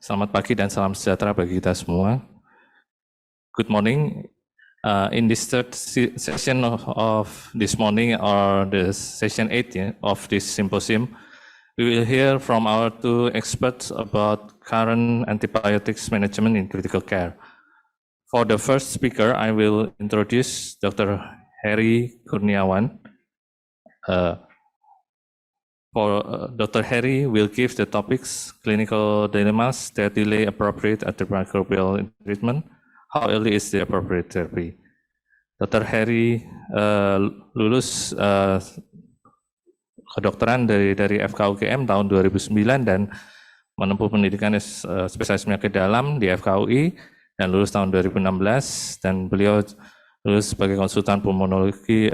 Selamat pagi dan salam sejahtera bagi kita semua. Good morning. In this third session of this morning, or the session 8 of this symposium, we will hear from our two experts about current antibiotics management in critical care. For the first speaker, I will introduce Dr. Heri Kurniawan. Dr. Heri will give the topics clinical dilemmas that delay appropriate antimicrobial treatment. How early is the appropriate therapy? Dr. Heri lulus kedokteran dari FKUGM tahun 2009 dan menempuh pendidikan spesialis penyakit dalam di FKUI dan lulus tahun 2016, dan beliau lulus sebagai konsultan pulmonologi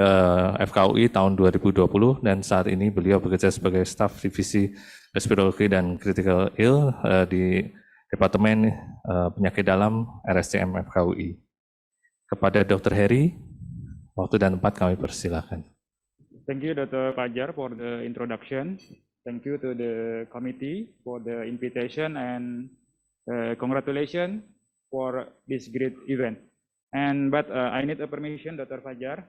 FKUI tahun 2020, dan saat ini beliau bekerja sebagai staf divisi respirologi dan critical ill di Departemen Penyakit Dalam RSCM FKUI. Kepada Dr. Heri, waktu dan tempat kami persilakan. Thank you, Dr. Fajar, for the introduction. Thank you to the committee for the invitation, and congratulations for this great event. But I need a permission, Dr. Fajar.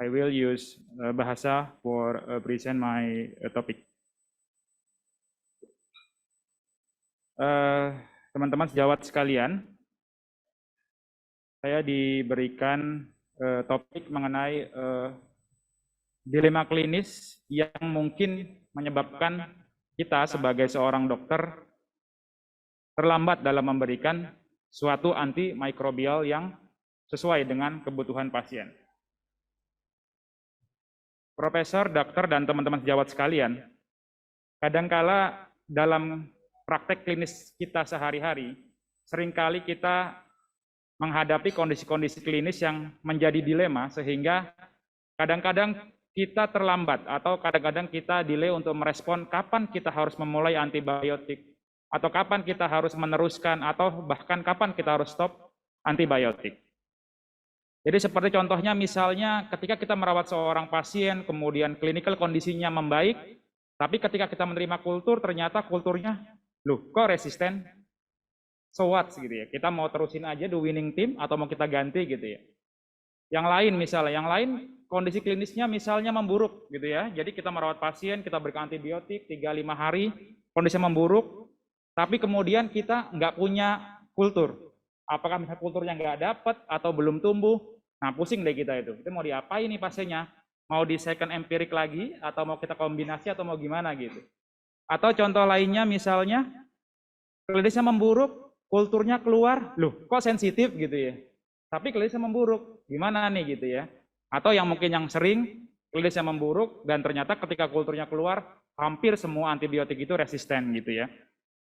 I will use bahasa for present my topic. Teman-teman sejawat sekalian, saya diberikan topik mengenai dilema klinis yang mungkin menyebabkan kita sebagai seorang dokter terlambat dalam memberikan suatu antimikrobial yang sesuai dengan kebutuhan pasien. Profesor, dokter, dan teman-teman sejawat sekalian, kadangkala dalam praktek klinis kita sehari-hari, seringkali kita menghadapi kondisi-kondisi klinis yang menjadi dilema, sehingga kadang-kadang kita terlambat atau kadang-kadang kita delay untuk merespon kapan kita harus memulai antibiotik, atau kapan kita harus meneruskan, atau bahkan kapan kita harus stop antibiotik. Jadi seperti contohnya misalnya ketika kita merawat seorang pasien, kemudian clinical kondisinya membaik, tapi ketika kita menerima kultur, ternyata kulturnya, loh kok resisten? So what gitu ya, kita mau terusin aja the winning team atau mau kita ganti gitu ya. Yang lain misalnya, yang lain kondisi klinisnya misalnya memburuk gitu ya. Jadi kita merawat pasien, kita berikan antibiotik 3-5 hari, kondisinya memburuk, tapi kemudian kita nggak punya kultur. Apakah misalnya kulturnya nggak dapat atau belum tumbuh? Nah pusing deh kita itu. Itu mau diapain nih pasiennya? Mau di second empirik lagi atau mau kita kombinasi atau mau gimana gitu? Atau contoh lainnya misalnya klinisnya memburuk, kulturnya keluar, loh kok sensitif gitu ya? Tapi klinisnya memburuk, gimana nih gitu ya? Atau yang mungkin yang sering klinisnya memburuk dan ternyata ketika kulturnya keluar hampir semua antibiotik itu resisten gitu ya.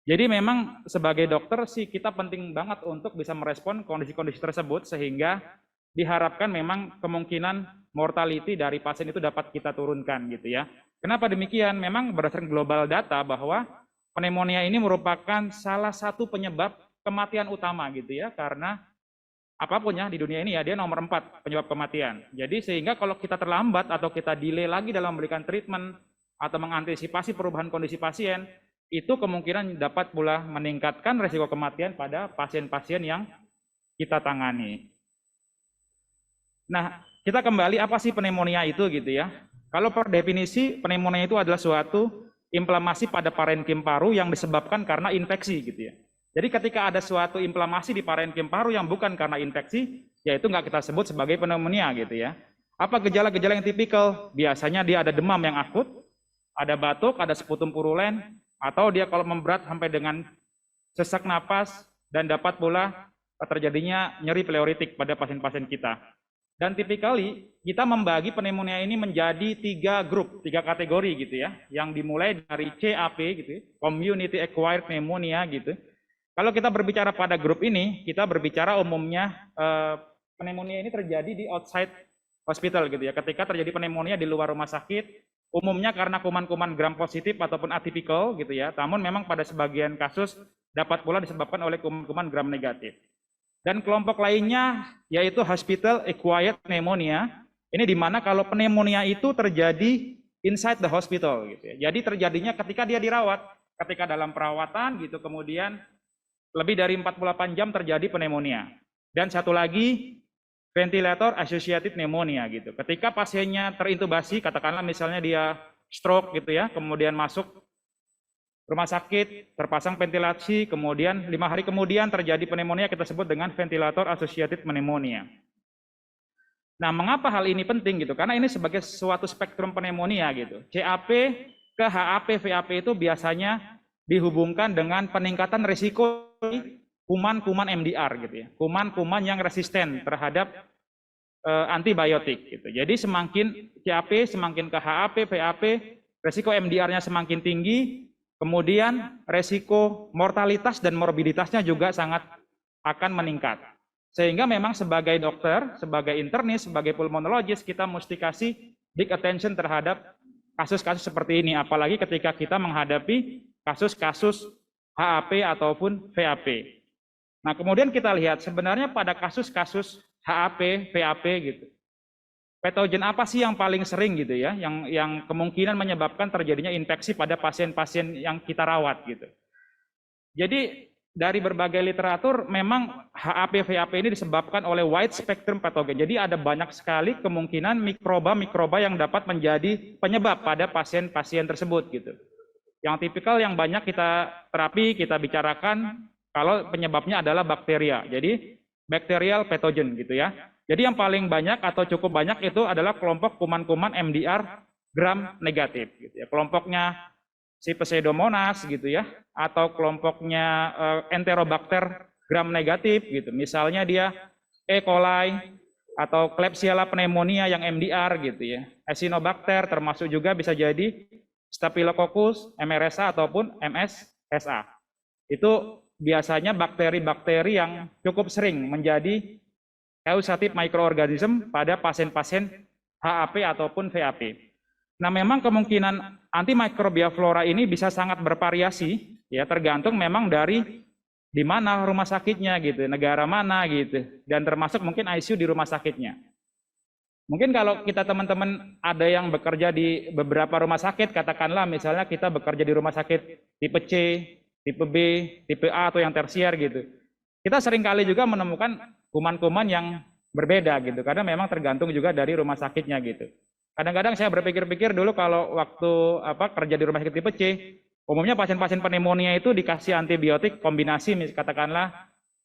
Jadi memang sebagai dokter sih kita penting banget untuk bisa merespon kondisi-kondisi tersebut sehingga diharapkan memang kemungkinan mortality dari pasien itu dapat kita turunkan gitu ya. Kenapa demikian? Memang berdasarkan global data bahwa pneumonia ini merupakan salah satu penyebab kematian utama gitu ya, karena apapun ya di dunia ini ya dia nomor 4 penyebab kematian. Jadi sehingga kalau kita terlambat atau kita delay lagi dalam memberikan treatment atau mengantisipasi perubahan kondisi pasien, itu kemungkinan dapat pula meningkatkan risiko kematian pada pasien-pasien yang kita tangani. Nah, kita kembali apa sih pneumonia itu gitu ya. Kalau per definisi pneumonia itu adalah suatu inflamasi pada parenkim paru yang disebabkan karena infeksi gitu ya. Jadi ketika ada suatu inflamasi di parenkim paru yang bukan karena infeksi, yaitu nggak kita sebut sebagai pneumonia gitu ya. Apa gejala-gejala yang tipikal? Biasanya dia ada demam yang akut, ada batuk, ada sputum purulen, atau dia kalau memberat sampai dengan sesak napas, dan dapat pula terjadinya nyeri pleuritik pada pasien-pasien kita. Dan tipikali kita membagi pneumonia ini menjadi 3 grup, 3 kategori gitu ya, yang dimulai dari CAP gitu, Community Acquired Pneumonia gitu. Kalau kita berbicara pada grup ini, kita berbicara umumnya pneumonia ini terjadi di outside hospital gitu ya. Ketika terjadi pneumonia di luar rumah sakit, umumnya karena kuman-kuman gram positif ataupun atypical gitu ya. Namun memang pada sebagian kasus dapat pula disebabkan oleh kuman-kuman gram negatif. Dan kelompok lainnya yaitu hospital acquired pneumonia. Ini di mana kalau pneumonia itu terjadi inside the hospital gitu ya. Jadi terjadinya ketika dia dirawat. ketika dalam perawatan gitu, kemudian lebih dari 48 jam terjadi pneumonia. Dan satu lagi, ventilator associated pneumonia gitu. Ketika pasiennya terintubasi, katakanlah misalnya dia stroke gitu ya, kemudian masuk rumah sakit, terpasang ventilasi, kemudian 5 hari kemudian terjadi pneumonia, kita sebut dengan ventilator associated pneumonia. Nah, mengapa hal ini penting gitu? Karena ini sebagai suatu spektrum pneumonia gitu. CAP ke HAP, VAP itu biasanya dihubungkan dengan peningkatan risiko kuman-kuman MDR gitu ya. Kuman-kuman yang resisten terhadap antibiotik gitu. Jadi semakin CAP, semakin ke HAP, VAP, risiko MDR-nya semakin tinggi, kemudian risiko mortalitas dan morbiditasnya juga sangat akan meningkat. Sehingga memang sebagai dokter, sebagai internis, sebagai pulmonologis, kita mesti kasih big attention terhadap kasus-kasus seperti ini. Apalagi ketika kita menghadapi kasus-kasus HAP ataupun VAP. Nah, kemudian kita lihat sebenarnya pada kasus-kasus HAP, VAP gitu. Patogen apa sih yang paling sering gitu ya, yang kemungkinan menyebabkan terjadinya infeksi pada pasien-pasien yang kita rawat gitu. Jadi dari berbagai literatur memang HAP VAP ini disebabkan oleh wide spectrum patogen. Jadi ada banyak sekali kemungkinan mikroba yang dapat menjadi penyebab pada pasien-pasien tersebut gitu. Yang tipikal yang banyak kita terapi, kita bicarakan kalau penyebabnya adalah bakteria. Jadi bacterial pathogen gitu ya. Jadi yang paling banyak atau cukup banyak itu adalah kelompok kuman-kuman MDR gram negatif gitu ya. Kelompoknya si Pseudomonas gitu ya, atau kelompoknya Enterobacter gram negatif gitu. Misalnya dia E. coli atau Klebsiella pneumonia yang MDR gitu ya. Acinetobacter termasuk juga bisa jadi Staphylococcus, MRSA ataupun MSSA. Itu biasanya bakteri-bakteri yang cukup sering menjadi causative microorganism pada pasien-pasien HAP ataupun VAP. Nah, memang kemungkinan antimicrobial flora ini bisa sangat bervariasi, ya tergantung memang dari di mana rumah sakitnya gitu, negara mana gitu, dan termasuk mungkin ICU di rumah sakitnya. Mungkin kalau kita teman-teman ada yang bekerja di beberapa rumah sakit, katakanlah misalnya kita bekerja di rumah sakit tipe C, tipe B, tipe A atau yang tersier gitu. Kita seringkali juga menemukan kuman-kuman yang berbeda gitu, karena memang tergantung juga dari rumah sakitnya gitu. Kadang-kadang saya berpikir-pikir dulu kalau waktu kerja di rumah sakit tipe C, umumnya pasien-pasien pneumonia itu dikasih antibiotik kombinasi, katakanlah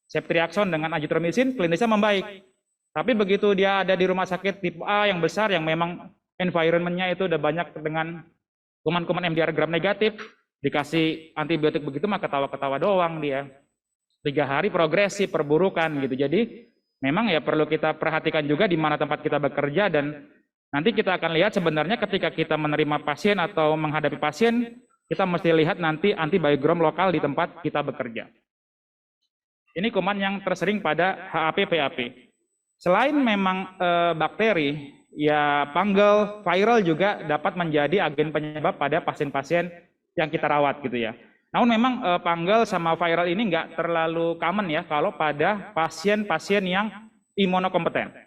ceftriaxone dengan azitromisin, klinisnya membaik. Tapi begitu dia ada di rumah sakit tipe A yang besar, yang memang environment-nya itu udah banyak dengan kuman-kuman MDR gram negatif, dikasih antibiotik begitu mah ketawa-ketawa doang dia. 3 hari progresif, perburukan gitu. Jadi memang ya perlu kita perhatikan juga di mana tempat kita bekerja, dan nanti kita akan lihat sebenarnya ketika kita menerima pasien atau menghadapi pasien, kita mesti lihat nanti antibiogram lokal di tempat kita bekerja. Ini kuman yang tersering pada HAP, VAP. Selain memang bakteri, ya fungal, viral juga dapat menjadi agen penyebab pada pasien-pasien yang kita rawat gitu ya. Namun memang fungal sama viral ini nggak terlalu common ya kalau pada pasien-pasien yang imunokompeten.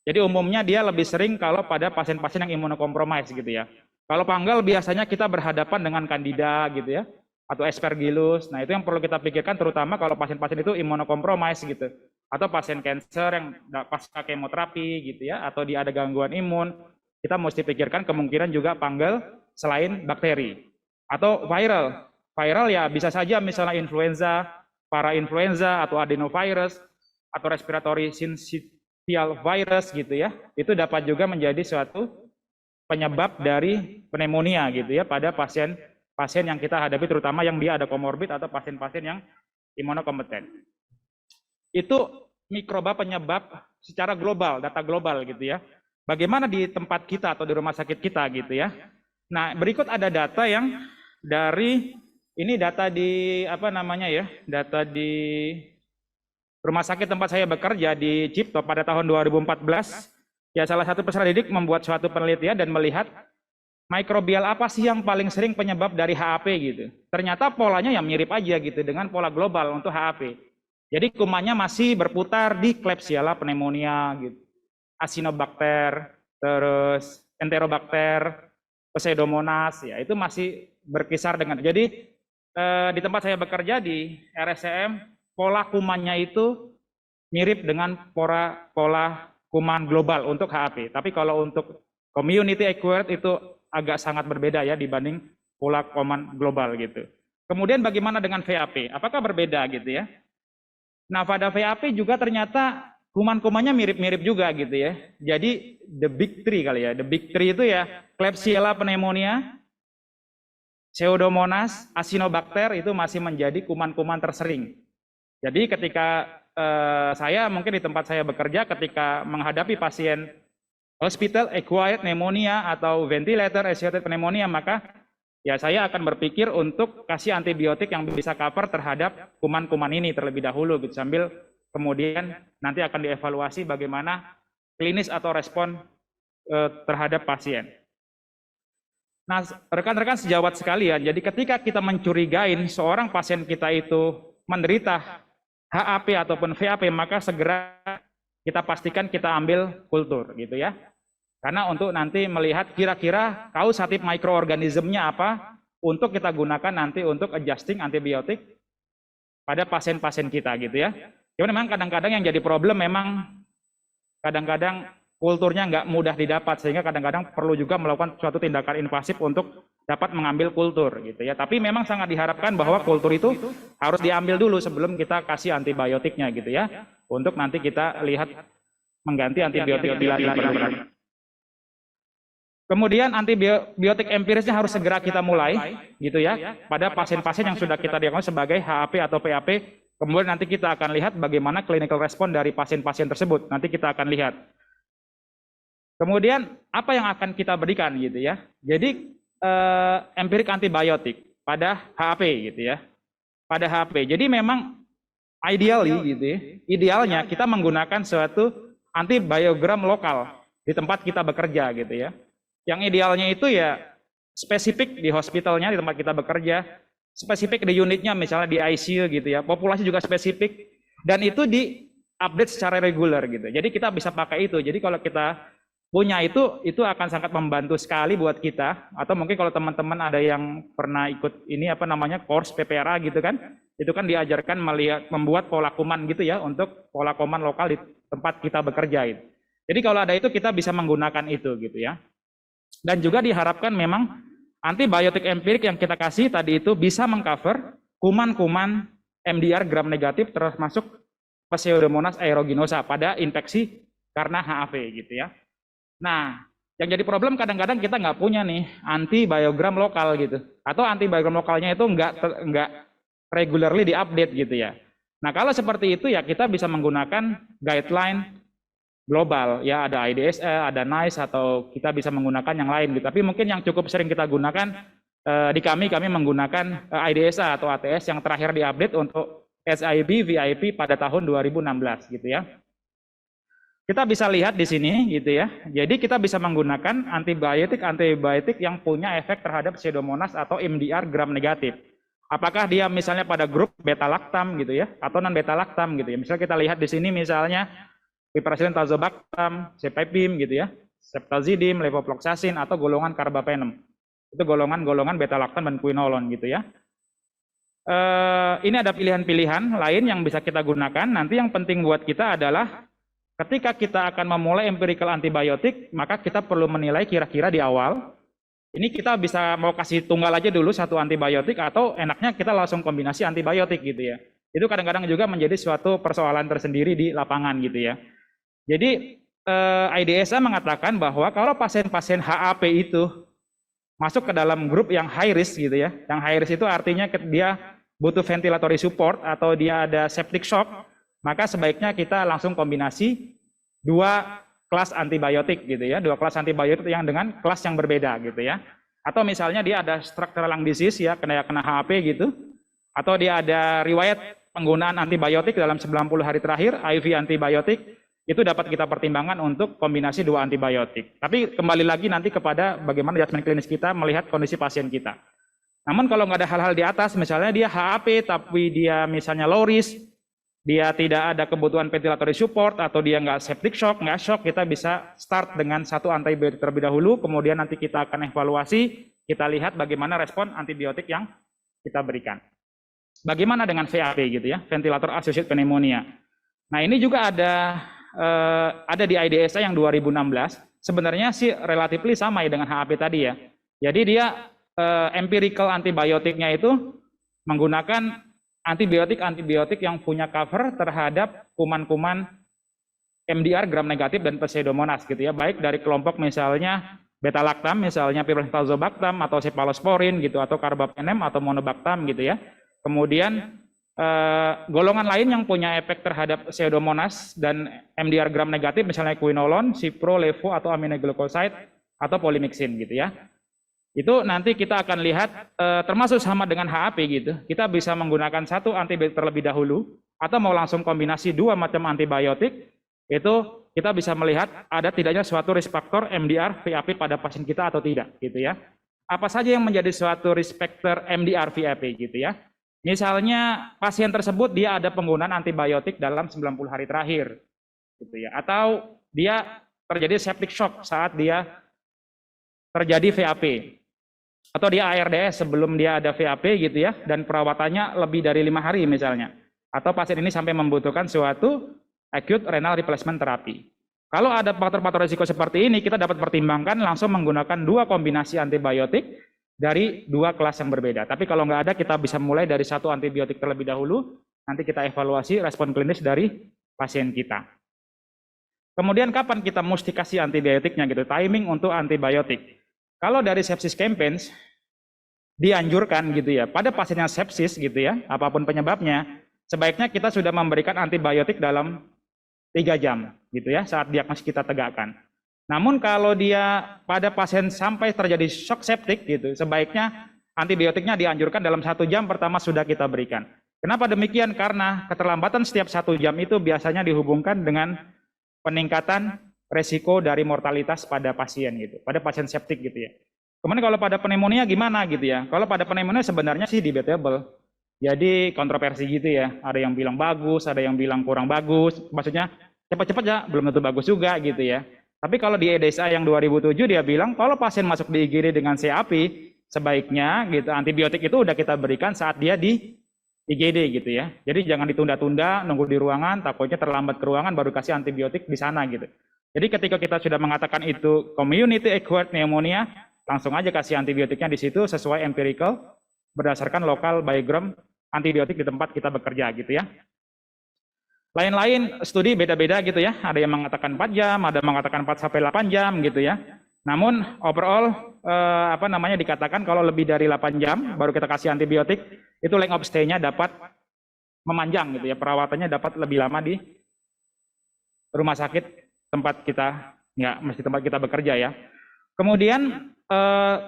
Jadi umumnya dia lebih sering kalau pada pasien-pasien yang imunokompromis gitu ya. Kalau fungal biasanya kita berhadapan dengan Candida gitu ya, atau Aspergillus. Nah, itu yang perlu kita pikirkan terutama kalau pasien-pasien itu imunokompromis gitu. Atau pasien kanker yang pasca kemoterapi gitu ya, atau dia ada gangguan imun, kita mesti pikirkan kemungkinan juga fungal selain bakteri. Atau viral. Viral ya bisa saja misalnya influenza, parainfluenza atau adenovirus atau respiratory syncytial virus gitu ya. Itu dapat juga menjadi suatu penyebab dari pneumonia gitu ya pada pasien yang kita hadapi, terutama yang dia ada komorbid atau pasien-pasien yang imunokompeten. Itu mikroba penyebab secara global, data global gitu ya. Bagaimana di tempat kita atau di rumah sakit kita gitu ya. Nah, berikut ada data yang dari ini data di data di rumah sakit tempat saya bekerja di Cipto pada tahun 2014. Ya, salah satu peserta didik membuat suatu penelitian dan melihat mikrobial apa sih yang paling sering penyebab dari HAP gitu. Ternyata polanya yang mirip aja gitu dengan pola global untuk HAP. Jadi kumannya masih berputar di Klebsiella pneumonia gitu. Acinetobacter, terus Enterobacter, Pseudomonas ya, itu masih berkisar dengan. Jadi di tempat saya bekerja di RSCM, pola kumannya itu mirip dengan pola kuman global untuk HAP. Tapi kalau untuk community acquired itu agak sangat berbeda ya dibanding pola kuman global gitu. Kemudian bagaimana dengan VAP? Apakah berbeda gitu ya? Nah, pada VAP juga ternyata kuman-kumannya mirip-mirip juga gitu ya. Jadi the big three kali ya. The big three itu ya Klebsiella pneumonia, Pseudomonas, Acinetobacter itu masih menjadi kuman-kuman tersering. Jadi ketika saya mungkin di tempat saya bekerja ketika menghadapi pasien hospital acquired pneumonia atau ventilator associated pneumonia, maka ya saya akan berpikir untuk kasih antibiotik yang bisa cover terhadap kuman-kuman ini terlebih dahulu gitu, sambil kemudian nanti akan dievaluasi bagaimana klinis atau respon terhadap pasien. Nah, rekan-rekan sejawat sekalian, jadi ketika kita mencurigain seorang pasien kita itu menderita HAP ataupun VAP, maka segera kita pastikan kita ambil kultur gitu ya. Karena untuk nanti melihat kira-kira kausatif mikroorganismnya apa untuk kita gunakan nanti untuk adjusting antibiotik pada pasien-pasien kita gitu ya. Cuman memang kadang-kadang yang jadi problem memang kadang-kadang kulturnya nggak mudah didapat, sehingga kadang-kadang perlu juga melakukan suatu tindakan invasif untuk dapat mengambil kultur gitu ya. Tapi memang sangat diharapkan bahwa kultur itu harus diambil dulu sebelum kita kasih antibiotiknya gitu ya. Untuk nanti kita lihat mengganti antibiotik bila diperlukan. Kemudian antibiotik empirisnya harus segera kita mulai gitu ya pada pasien-pasien yang sudah kita diagnosis sebagai HAP atau PAP. Kemudian nanti kita akan lihat bagaimana clinical respon dari pasien-pasien tersebut. Nanti kita akan lihat. Kemudian apa yang akan kita berikan gitu ya. Jadi empirik antibiotik pada HAP gitu ya. Pada HAP. Jadi memang ideally gitu ya. Idealnya kita menggunakan suatu antibiogram lokal di tempat kita bekerja gitu ya. Yang idealnya itu ya spesifik di hospitalnya di tempat kita bekerja, spesifik di unitnya misalnya di ICU gitu ya. Populasi juga spesifik dan itu di-update secara reguler gitu. Jadi kita bisa pakai itu. Jadi kalau kita punya itu akan sangat membantu sekali buat kita. Atau mungkin kalau teman-teman ada yang pernah ikut ini apa namanya course PPRA gitu kan, itu kan diajarkan membuat pola kuman gitu ya untuk pola kuman lokal di tempat kita bekerja itu. Jadi kalau ada itu kita bisa menggunakan itu gitu ya. Dan juga diharapkan memang antibiotik empirik yang kita kasih tadi itu bisa mengcover kuman-kuman MDR gram negatif termasuk Pseudomonas aeruginosa pada infeksi karena HAV gitu ya. Nah, yang jadi problem kadang-kadang kita nggak punya nih antibiogram lokal gitu, atau antibiogram lokalnya itu nggak regularly diupdate gitu ya. Nah, kalau seperti itu ya kita bisa menggunakan guideline global ya, ada IDSE, ada NICE, atau kita bisa menggunakan yang lain gitu. Tapi mungkin yang cukup sering kita gunakan di kami menggunakan IDSE atau ATS yang terakhir diupdate untuk SIB, VIP pada tahun 2016 gitu ya. Kita bisa lihat di sini gitu ya. Jadi kita bisa menggunakan antibiotik yang punya efek terhadap Pseudomonas atau MDR gram negatif. Apakah dia misalnya pada grup beta lactam gitu ya, atau non beta lactam gitu ya. Misalnya kita lihat di sini misalnya piperacillin tazobactam, cefepime gitu ya, ceftazidime, levofloxacin, atau golongan carbapenem. Itu golongan-golongan beta lactam dan quinolone gitu ya. Ini ada pilihan-pilihan lain yang bisa kita gunakan. Nanti yang penting buat kita adalah ketika kita akan memulai empirical antibiotik, maka kita perlu menilai kira-kira di awal, ini kita bisa mau kasih tunggal aja dulu satu antibiotik, atau enaknya kita langsung kombinasi antibiotik gitu ya. Itu kadang-kadang juga menjadi suatu persoalan tersendiri di lapangan gitu ya. Jadi IDSA mengatakan bahwa kalau pasien-pasien HAP itu masuk ke dalam grup yang high risk gitu ya, yang high risk itu artinya dia butuh ventilatory support atau dia ada septic shock, maka sebaiknya kita langsung kombinasi dua kelas antibiotik gitu ya, dua kelas antibiotik yang dengan kelas yang berbeda gitu ya. Atau misalnya dia ada structural lung disease ya, kena HAP gitu, atau dia ada riwayat penggunaan antibiotik dalam 90 hari terakhir, IV antibiotik, itu dapat kita pertimbangkan untuk kombinasi dua antibiotik. Tapi kembali lagi nanti kepada bagaimana judgement klinis kita melihat kondisi pasien kita. Namun kalau nggak ada hal-hal di atas, misalnya dia HAP tapi dia misalnya low risk, dia tidak ada kebutuhan ventilatory support, atau dia nggak septic shock, nggak shock, kita bisa start dengan satu antibiotik terlebih dahulu, kemudian nanti kita akan evaluasi, kita lihat bagaimana respon antibiotik yang kita berikan. Bagaimana dengan VAP gitu ya, ventilator associated pneumonia. Nah ini juga ada di IDSA yang 2016. Sebenarnya sih relatif sama ya dengan HAP tadi ya. Jadi dia empirical antibiotiknya itu menggunakan antibiotik yang punya cover terhadap kuman-kuman MDR gram negatif dan Pseudomonas gitu ya, baik dari kelompok misalnya beta-lactam, misalnya Pyrrolizobactam atau cephalosporin gitu, atau carbapenem atau monobactam gitu ya. Kemudian golongan lain yang punya efek terhadap Pseudomonas dan MDR gram negatif misalnya quinolone, cipro, levo atau aminoglycoside atau polymyxin gitu ya. Itu nanti kita akan lihat termasuk sama dengan HAP gitu. Kita bisa menggunakan satu antibiotik terlebih dahulu atau mau langsung kombinasi dua macam antibiotik. Itu kita bisa melihat ada tidaknya suatu risk factor MDR VAP pada pasien kita atau tidak gitu ya. Apa saja yang menjadi suatu risk factor MDR VAP gitu ya. Misalnya pasien tersebut dia ada penggunaan antibiotik dalam 90 hari terakhir gitu ya, atau dia terjadi septic shock saat dia terjadi VAP, atau dia ARDS sebelum dia ada VAP gitu ya, dan perawatannya lebih dari 5 hari misalnya, atau pasien ini sampai membutuhkan suatu acute renal replacement therapy. Kalau ada faktor-faktor risiko seperti ini, kita dapat pertimbangkan langsung menggunakan dua kombinasi antibiotik dari dua kelas yang berbeda. Tapi kalau nggak ada, kita bisa mulai dari satu antibiotik terlebih dahulu, nanti kita evaluasi respon klinis dari pasien kita. Kemudian kapan kita mesti kasih antibiotiknya gitu, timing untuk antibiotik. Kalau dari sepsis campaigns, dianjurkan gitu ya, pada pasien yang sepsis gitu ya, apapun penyebabnya, sebaiknya kita sudah memberikan antibiotik dalam 3 jam gitu ya saat diagnosis kita tegakkan. Namun kalau dia pada pasien sampai terjadi shock septic gitu, sebaiknya antibiotiknya dianjurkan dalam 1 jam pertama sudah kita berikan. Kenapa demikian? Karena keterlambatan setiap 1 jam itu biasanya dihubungkan dengan peningkatan resiko dari mortalitas pada pasien gitu, pada pasien septic gitu ya. Kemudian kalau pada pneumonia gimana gitu ya? Kalau pada pneumonia sebenarnya sih debatable. Jadi kontroversi gitu ya, ada yang bilang bagus, ada yang bilang kurang bagus, maksudnya cepat-cepat ya belum tentu bagus juga gitu ya. Tapi kalau di EDSA yang 2007 dia bilang kalau pasien masuk di IGD dengan CAP, sebaiknya gitu antibiotik itu udah kita berikan saat dia di IGD gitu ya. Jadi jangan ditunda-tunda, nunggu di ruangan, takutnya terlambat ke ruangan baru kasih antibiotik di sana gitu. Jadi ketika kita sudah mengatakan itu community acquired pneumonia, langsung aja kasih antibiotiknya di situ sesuai empirical berdasarkan lokal biogram antibiotik di tempat kita bekerja gitu ya. Lain-lain studi beda-beda gitu ya. Ada yang mengatakan 4 jam, ada yang mengatakan 4 sampai 8 jam gitu ya. Namun overall dikatakan kalau lebih dari 8 jam baru kita kasih antibiotik, itu length of stay-nya dapat memanjang gitu ya. Perawatannya dapat lebih lama di rumah sakit tempat kita, ya mesti tempat kita bekerja ya. Kemudian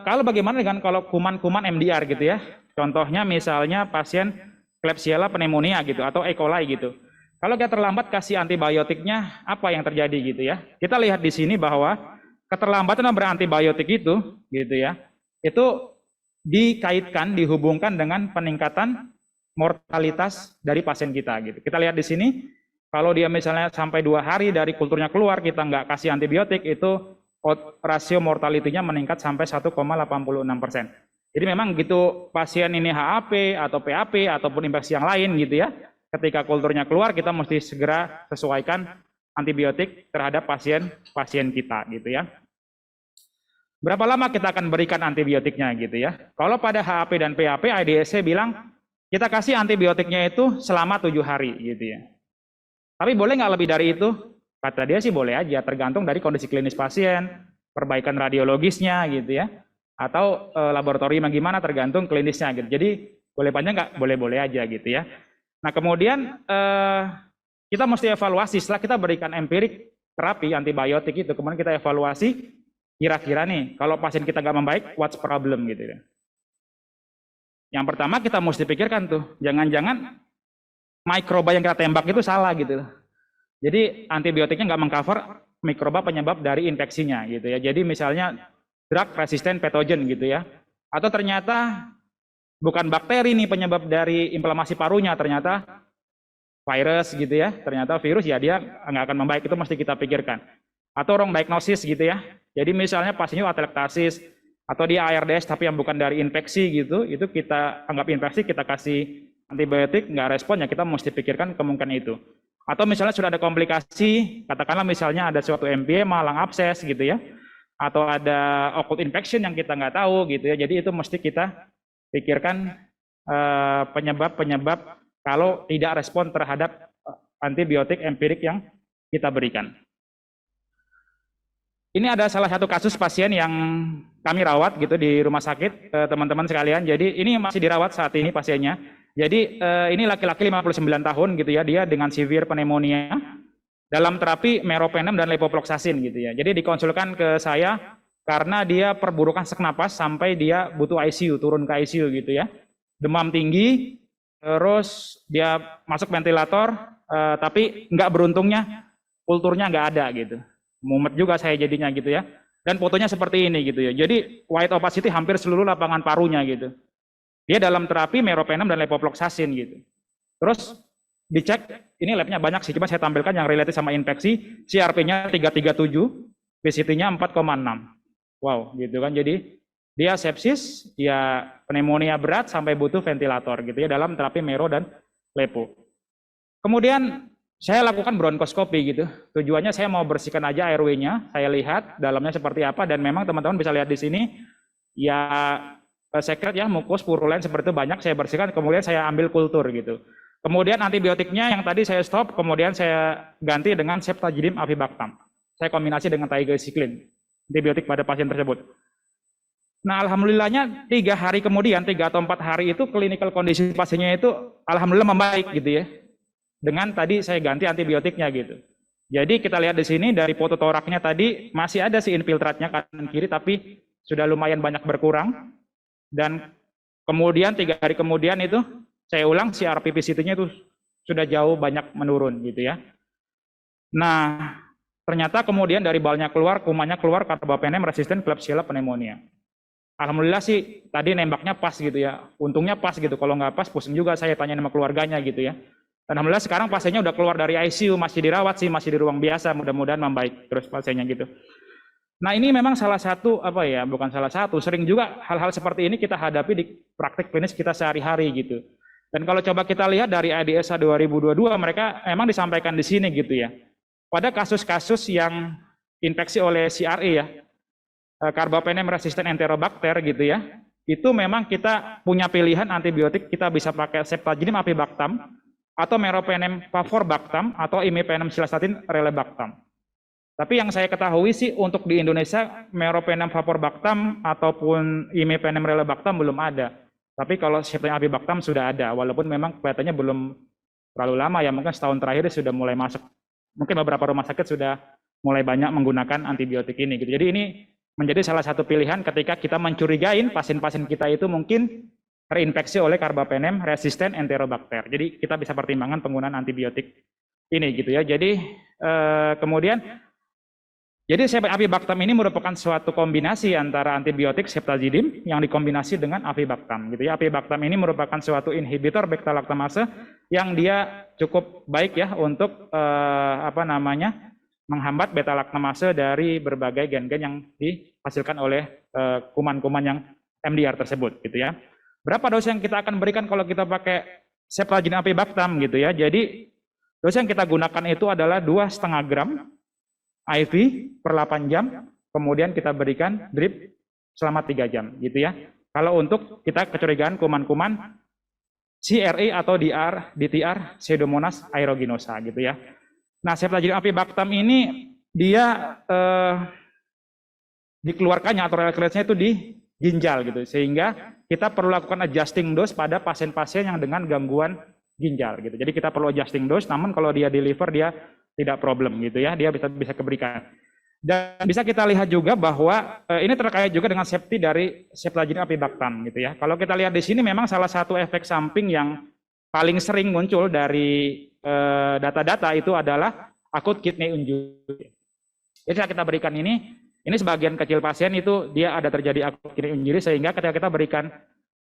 kalau bagaimana dengan kalau kuman-kuman MDR gitu ya. Contohnya misalnya pasien Klebsiella pneumonia gitu atau E. coli gitu. Kalau kita terlambat kasih antibiotiknya, apa yang terjadi gitu ya? Kita lihat di sini bahwa keterlambatan berantibiotik itu, gitu ya, itu dikaitkan, dihubungkan dengan peningkatan mortalitas dari pasien kita. Gitu. Kita lihat di sini, kalau dia misalnya sampai 2 hari dari kulturnya keluar, kita nggak kasih antibiotik, itu rasio mortalitinya meningkat sampai 1,86%. Jadi memang gitu pasien ini HAP atau PAP ataupun infeksi yang lain gitu ya. Ketika kulturnya keluar, kita mesti segera sesuaikan antibiotik terhadap pasien kita gitu ya. Berapa lama kita akan berikan antibiotiknya gitu ya. Kalau pada HAP dan PAP, IDSC bilang kita kasih antibiotiknya itu selama 7 hari gitu ya. Tapi boleh nggak lebih dari itu? Kata dia sih boleh aja, tergantung dari kondisi klinis pasien, perbaikan radiologisnya gitu ya. Atau laboratorium gimana tergantung klinisnya gitu. Jadi boleh panjang nggak? Boleh-boleh aja gitu ya. Nah kemudian kita mesti evaluasi setelah kita berikan empirik terapi antibiotik itu, kemudian kita evaluasi kira-kira nih kalau pasien kita nggak membaik, what's problem gitu ya. Yang pertama kita mesti pikirkan tuh, jangan-jangan mikroba yang kita tembak itu salah gitu. Jadi antibiotiknya nggak mengcover mikroba penyebab dari infeksinya gitu ya. Jadi misalnya drug resistant pathogen gitu ya. Atau ternyata bukan bakteri nih penyebab dari inflamasi parunya, ternyata virus gitu ya. Ternyata virus ya dia nggak akan membaik, itu mesti kita pikirkan. Atau wrong diagnosis gitu ya. Jadi misalnya pasiennya atelektasis, atau dia ARDS tapi yang bukan dari infeksi gitu, itu kita anggap infeksi, kita kasih antibiotik, nggak respon, ya kita mesti pikirkan kemungkinan itu. Atau misalnya sudah ada komplikasi, katakanlah misalnya ada suatu emphysema, lung abscess gitu ya, atau ada occult infection yang kita nggak tahu gitu ya, jadi itu mesti kita pikirkan penyebab-penyebab kalau tidak respon terhadap antibiotik empirik yang kita berikan. Ini ada salah satu kasus pasien yang kami rawat gitu di rumah sakit, teman-teman sekalian. Jadi ini masih dirawat saat ini pasiennya. Jadi ini laki-laki 59 tahun gitu ya, dia dengan severe pneumonia dalam terapi meropenem dan levofloxacin gitu ya. Jadi dikonsulkan ke saya karena dia perburukan sesak napas sampai dia butuh ICU, turun ke ICU gitu ya. Demam tinggi, terus dia masuk ventilator, tapi nggak beruntungnya kulturnya nggak ada gitu. Mumet juga saya jadinya gitu ya. Dan fotonya seperti ini gitu ya. Jadi white opacity hampir seluruh lapangan parunya gitu. Dia dalam terapi meropenem dan levofloxacin gitu. Terus dicek, ini labnya banyak sih, cuma saya tampilkan yang related sama infeksi. CRP-nya 337, PCT-nya 4,6. Wow, gitu kan. Jadi dia sepsis, dia pneumonia berat sampai butuh ventilator gitu ya dalam terapi mero dan lepo. Kemudian saya lakukan bronkoskopi gitu. Tujuannya saya mau bersihkan aja airway-nya, saya lihat dalamnya seperti apa, dan memang teman-teman bisa lihat di sini ya sekret ya, mukus, purulen seperti itu banyak, saya bersihkan, kemudian saya ambil kultur gitu. Kemudian antibiotiknya yang tadi saya stop, kemudian saya ganti dengan ceftazidime avibactam. Saya kombinasi dengan tigecycline, antibiotik pada pasien tersebut. Nah, alhamdulillahnya 3 hari kemudian, 3 atau 4 hari itu clinical kondisi pasiennya itu alhamdulillah membaik gitu ya. Dengan tadi saya ganti antibiotiknya gitu. Jadi kita lihat di sini dari foto toraknya tadi masih ada si infiltratnya kanan kiri, tapi sudah lumayan banyak berkurang. Dan kemudian 3 hari kemudian itu saya ulang, si CRP-PCT-nya itu sudah jauh banyak menurun gitu ya. Nah, ternyata kemudian dari balnya keluar, kumannya keluar, carbapenem resistant Klebsiella pneumonia. Alhamdulillah sih tadi nembaknya pas gitu ya. Untungnya pas gitu. Kalau nggak pas pusing juga saya tanya sama keluarganya gitu ya. Dan alhamdulillah sekarang pasiennya udah keluar dari ICU, masih dirawat sih, masih di ruang biasa, mudah-mudahan membaik terus pasiennya gitu. Nah, ini memang salah satu bukan salah satu, sering juga hal-hal seperti ini kita hadapi di praktik klinis kita sehari-hari gitu. Dan kalau coba kita lihat dari IDSA 2022, mereka emang disampaikan di sini gitu ya. Pada kasus-kasus yang infeksi oleh CRE ya, carbapenem resistant enterobacter gitu ya, itu memang kita punya pilihan antibiotik, kita bisa pakai ceftazidime avibactam, atau meropenem favorbactam, atau imipenem cilastatin relebactam. Tapi yang saya ketahui sih untuk di Indonesia meropenem favorbactam ataupun imipenem relebactam belum ada. Tapi kalau ceftazidime avibactam sudah ada, walaupun memang kelihatannya belum terlalu lama ya, mungkin setahun terakhir sudah mulai masuk. Mungkin beberapa rumah sakit sudah mulai banyak menggunakan antibiotik ini gitu. Jadi ini menjadi salah satu pilihan ketika kita mencurigain pasien-pasien kita itu mungkin terinfeksi oleh carbapenem resistant enterobacter. Jadi kita bisa pertimbangkan penggunaan antibiotik ini gitu ya. Jadi kemudian avibactam ini merupakan suatu kombinasi antara antibiotik ceftazidime yang dikombinasi dengan avibactam gitu ya. Avibactam ini merupakan suatu inhibitor beta laktamase yang dia cukup baik ya untuk menghambat beta laktamase dari berbagai gen-gen yang dihasilkan oleh kuman-kuman yang MDR tersebut gitu ya. Berapa dosis yang kita akan berikan kalau kita pakai ceftazidime avibactam gitu ya. Jadi dosis yang kita gunakan itu adalah 2,5 gram IV per 8 jam, kemudian kita berikan drip selama 3 jam gitu ya. Kalau untuk kita kecurigaan kuman-kuman CRE atau DTR Pseudomonas aeruginosa gitu ya. Nah, ceftazidime avibactam ini dia dikeluarkannya atau relaksatornya itu di ginjal gitu, sehingga kita perlu lakukan adjusting dose pada pasien-pasien yang dengan gangguan ginjal gitu. Jadi kita perlu adjusting dose, namun kalau dia di liver dia tidak problem gitu ya, dia bisa keberikan. Dan bisa kita lihat juga bahwa ini terkait juga dengan safety dari ceftazidime avibactam gitu ya. Kalau kita lihat di sini memang salah satu efek samping yang paling sering muncul dari data-data itu adalah acute kidney injury. Jadi saat kita berikan ini sebagian kecil pasien itu dia ada terjadi acute kidney injury, sehingga ketika kita berikan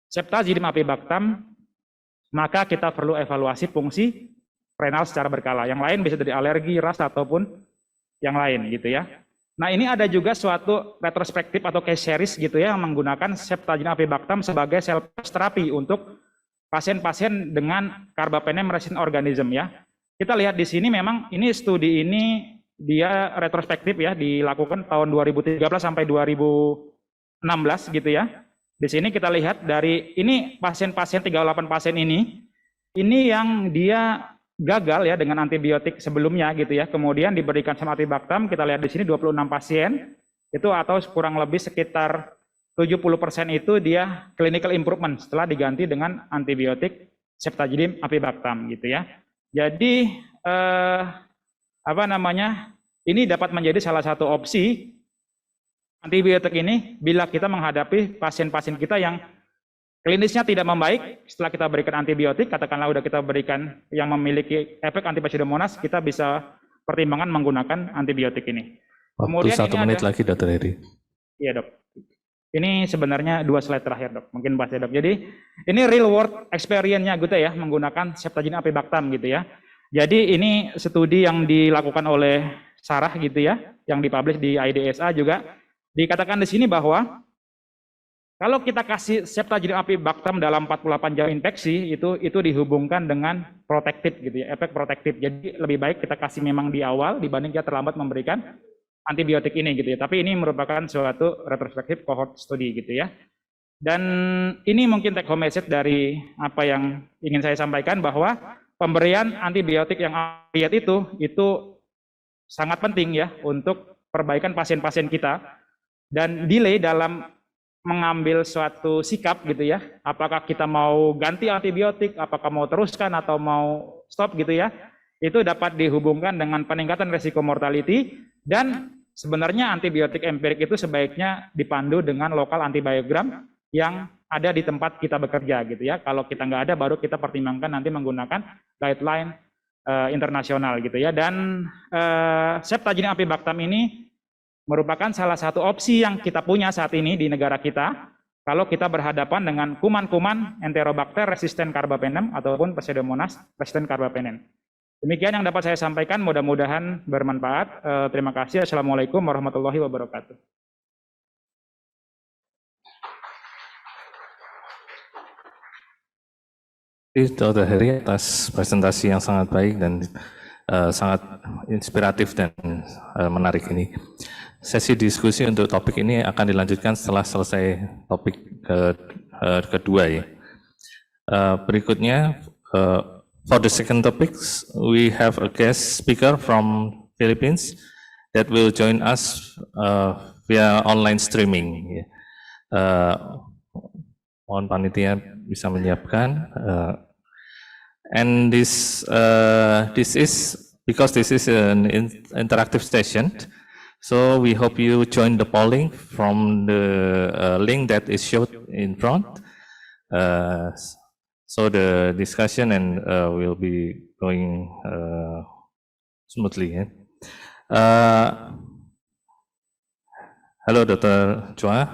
ceftazidime avibactam maka kita perlu evaluasi fungsi renal secara berkala. Yang lain bisa dari alergi, ras ataupun yang lain gitu ya. Nah, ini ada juga suatu retrospektif atau case series gitu ya, yang menggunakan Ceftazidime avibactam sebagai cell terapi untuk pasien-pasien dengan carbapenem resistant organism ya. Kita lihat di sini memang ini studi ini dia retrospektif ya, dilakukan tahun 2013 sampai 2016 gitu ya. Di sini kita lihat dari ini pasien-pasien 38 pasien ini yang dia gagal ya dengan antibiotik sebelumnya gitu ya. Kemudian diberikan sama avibactam, kita lihat di sini 26 pasien itu atau kurang lebih sekitar 70% itu dia clinical improvement setelah diganti dengan antibiotik Ceftazidime avibactam gitu ya. Jadi ini dapat menjadi salah satu opsi antibiotik ini bila kita menghadapi pasien-pasien kita yang klinisnya tidak membaik setelah kita berikan antibiotik, katakanlah udah kita berikan yang memiliki efek anti Pseudomonas, kita bisa pertimbangan menggunakan antibiotik ini. Waktu 1 menit lagi, Dr. Heri. Iya, Dok. Ini sebenarnya 2 slide terakhir, Dok. Mungkin bahasnya, Dok. Jadi ini real world experience-nya gitu ya, menggunakan Ceftazidime avibactam gitu ya. Jadi ini studi yang dilakukan oleh Sarah gitu ya, yang dipublish di IDSA juga. Dikatakan di sini bahwa kalau kita kasih Ceftazidime avibactam dalam 48 jam infeksi itu dihubungkan dengan protektif gitu ya, efek protektif. Jadi lebih baik kita kasih memang di awal dibanding kita terlambat memberikan antibiotik ini gitu ya. Tapi ini merupakan suatu retrospektif cohort study gitu ya. Dan ini mungkin take home message dari apa yang ingin saya sampaikan, bahwa pemberian antibiotik yang appropriate itu sangat penting ya untuk perbaikan pasien-pasien kita, dan delay dalam mengambil suatu sikap gitu ya, apakah kita mau ganti antibiotik, apakah mau teruskan atau mau stop gitu ya, itu dapat dihubungkan dengan peningkatan resiko mortality. Dan sebenarnya antibiotik empirik itu sebaiknya dipandu dengan lokal antibiogram yang ada di tempat kita bekerja gitu ya. Kalau kita nggak ada, baru kita pertimbangkan nanti menggunakan guideline internasional gitu ya. Dan Ceftazidime avibactam ini merupakan salah satu opsi yang kita punya saat ini di negara kita kalau kita berhadapan dengan kuman-kuman Enterobacter resisten carbapenem ataupun Pseudomonas resisten carbapenem. Demikian yang dapat saya sampaikan, mudah-mudahan bermanfaat. Terima kasih. Assalamualaikum warahmatullahi wabarakatuh. Dr. Heri atas presentasi yang sangat baik dan sangat inspiratif dan menarik ini. Sesi diskusi untuk topik ini akan dilanjutkan setelah selesai topik kedua ya. Berikutnya, for the second topics, we have a guest speaker from Philippines that will join us via online streaming. Mohon panitia bisa menyiapkan. And this is because this is an interactive session. So we hope you join the polling from the link that is shown in front. So the discussion and will be going smoothly. Hello, Dr. Chua.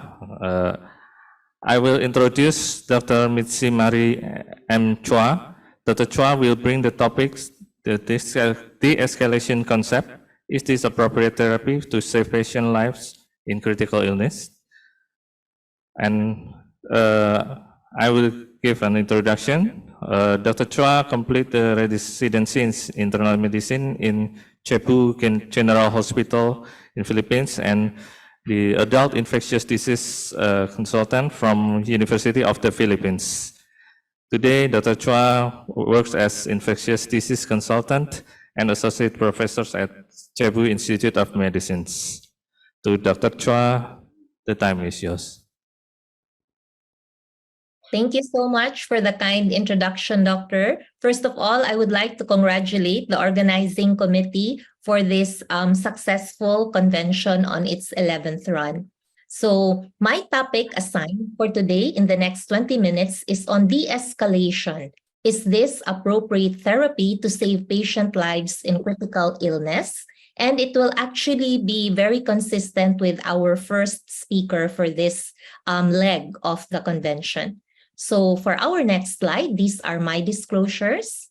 I will introduce Dr. Mitzi Marie M. Chua. Dr. Chua will bring the topics, the de-escalation concept. Is this appropriate therapy to save patient lives in critical illness? And I will give an introduction. Dr. Chua completed the residency in internal medicine in Cebu General Hospital in Philippines and the adult infectious disease consultant from University of the Philippines. Today, Dr. Chua works as infectious disease consultant and associate professors at Cebu Institute of Medicine. To Dr. Chua, the time is yours. Thank you so much for the kind introduction, Doctor. First of all, I would like to congratulate the organizing committee for this successful convention on its 11th run. So my topic assigned for today in the next 20 minutes is on de-escalation. Is this appropriate therapy to save patient lives in critical illness? And it will actually be very consistent with our first speaker for this leg of the convention. So for our next slide, these are my disclosures.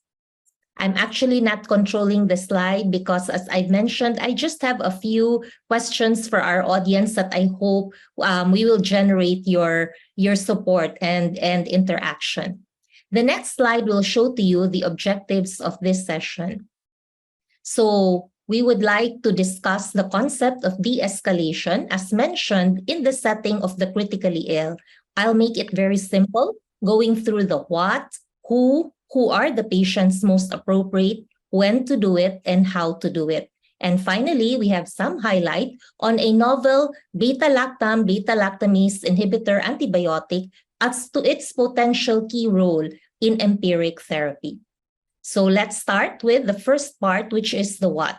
I'm actually not controlling the slide because, as I've mentioned, I just have a few questions for our audience that I hope we will generate your support and interaction. The next slide will show to you the objectives of this session. So we would like to discuss the concept of de-escalation as mentioned in the setting of the critically ill. I'll make it very simple, going through the what, who are the patients most appropriate, when to do it, and how to do it. And finally, we have some highlight on a novel beta-lactamase inhibitor antibiotic as to its potential key role in empiric therapy. So let's start with the first part, which is the what.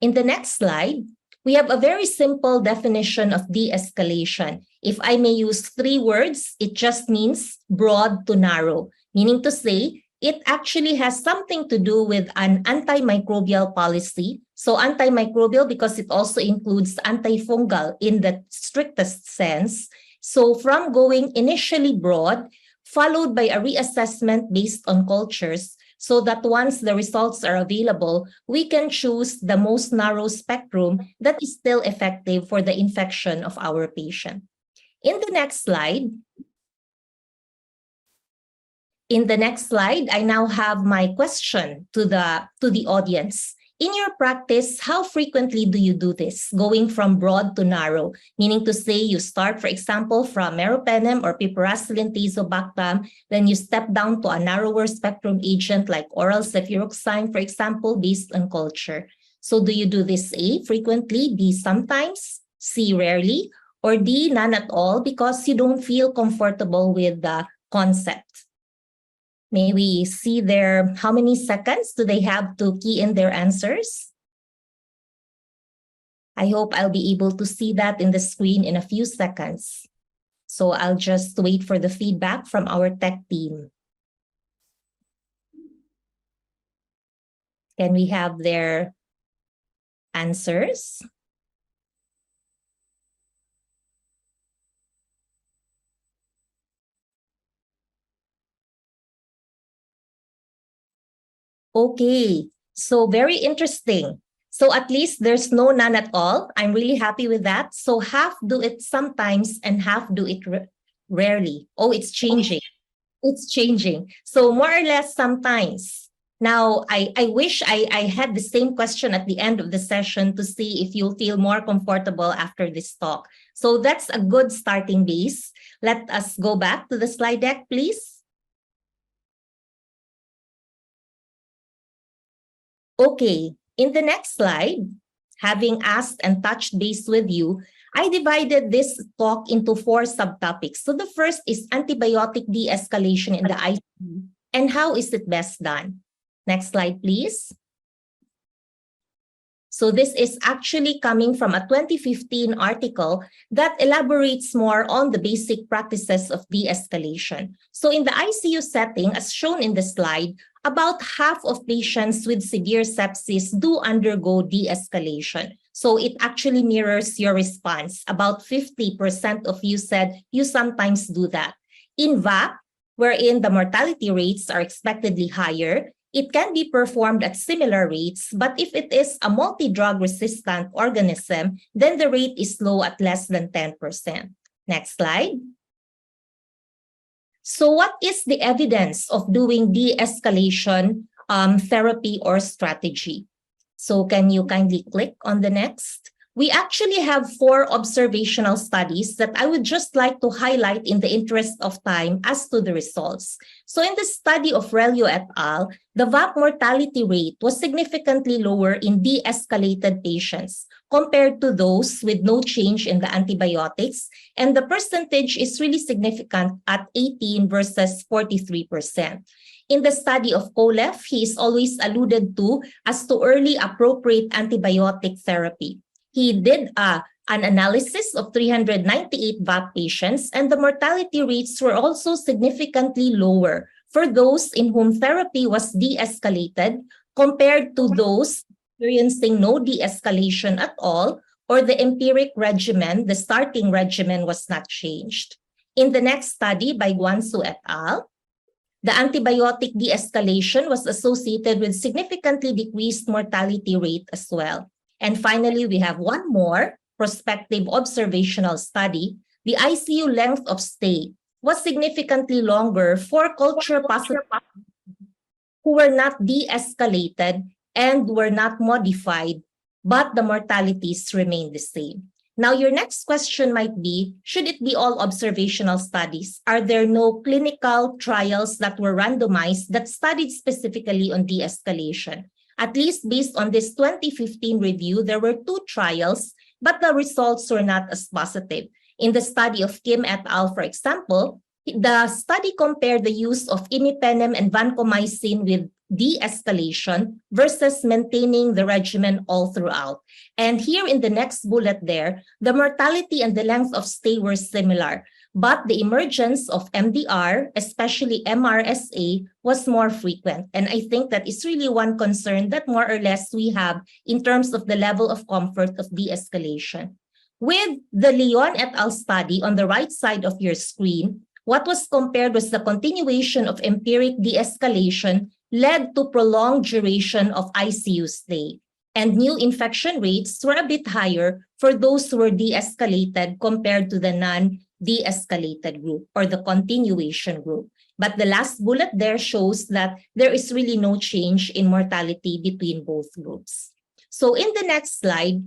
In the next slide, we have a very simple definition of de-escalation. If I may use 3 words, it just means broad to narrow, meaning to say, it actually has something to do with an antimicrobial policy. So antimicrobial because it also includes antifungal in the strictest sense. So from going initially broad, followed by a reassessment based on cultures, so that once the results are available, we can choose the most narrow spectrum that is still effective for the infection of our patient. In the next slide, I now have my question to the audience. In your practice, how frequently do you do this, going from broad to narrow? Meaning to say you start, for example, from meropenem or piperacillin tazobactam, then you step down to a narrower spectrum agent like oral cefuroxime, for example, based on culture. So do you do this A, frequently, B, sometimes, C, rarely, or D, none at all because you don't feel comfortable with the concept? May we see how many seconds do they have to key in their answers? I hope I'll be able to see that in the screen in a few seconds. So I'll just wait for the feedback from our tech team. Can we have their answers? Okay, so very interesting. So at least there's none at all. I'm really happy with that. So half do it sometimes and half do it rarely. Oh, it's changing. It's changing. So more or less sometimes. Now, I wish I had the same question at the end of the session to see if you'll feel more comfortable after this talk. So that's a good starting base. Let us go back to the slide deck, please. Okay, in the next slide, having asked and touched base with you, I divided this talk into 4 subtopics. So the first is antibiotic de-escalation in the ICU and how is it best done? Next slide, please. So this is actually coming from a 2015 article that elaborates more on the basic practices of de-escalation. So in the ICU setting, as shown in the slide, about half of patients with severe sepsis do undergo de-escalation. So it actually mirrors your response. About 50% of you said you sometimes do that. In VAC, wherein the mortality rates are expectedly higher, it can be performed at similar rates, but if it is a multi-drug resistant organism, then the rate is low at less than 10%. Next slide. So what is the evidence of doing de-escalation therapy or strategy? So can you kindly click on the next? We actually have 4 observational studies that I would just like to highlight in the interest of time as to the results. So in the study of Relio et al., the VAC mortality rate was significantly lower in de-escalated patients compared to those with no change in the antibiotics, and the percentage is really significant at 18 versus 43%. In the study of Kolev, he is always alluded to as to early appropriate antibiotic therapy. He did an analysis of 398 VAC patients, and the mortality rates were also significantly lower for those in whom therapy was de-escalated compared to those experiencing no de-escalation at all, or the empiric regimen, the starting regimen was not changed. In the next study by Guansu et al., The antibiotic de-escalation was associated with significantly decreased mortality rate as well. And finally, we have one more prospective observational study. The ICU length of stay was significantly longer for culture positive who were not de-escalated and were not modified, but the mortalities remained the same. Now, your next question might be, should it be all observational studies? Are there no clinical trials that were randomized that studied specifically on de-escalation? At least based on this 2015 review, there were 2 trials, but the results were not as positive. In the study of Kim et al., for example, the study compared the use of imipenem and vancomycin with de-escalation versus maintaining the regimen all throughout. And here in the next bullet there, the mortality and the length of stay were similar, but the emergence of MDR, especially MRSA, was more frequent. And I think that is really one concern that more or less we have in terms of the level of comfort of de-escalation. With the Leon et al. Study on the right side of your screen, what was compared was the continuation of empiric de-escalation led to prolonged duration of ICU stay. And new infection rates were a bit higher for those who were de-escalated compared to the non-de-escalated group or the continuation group. But the last bullet there shows that there is really no change in mortality between both groups. So in the next slide,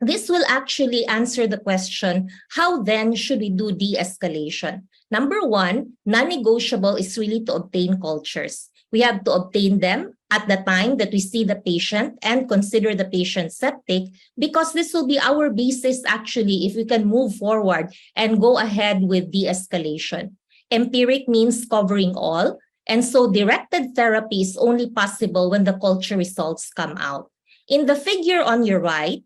this will actually answer the question, how then should we do de-escalation? Number one, non-negotiable is really to obtain cultures. We have to obtain them at the time that we see the patient and consider the patient septic, because this will be our basis actually if we can move forward and go ahead with de-escalation. Empiric means covering all, and so directed therapy is only possible when the culture results come out. In the figure on your right,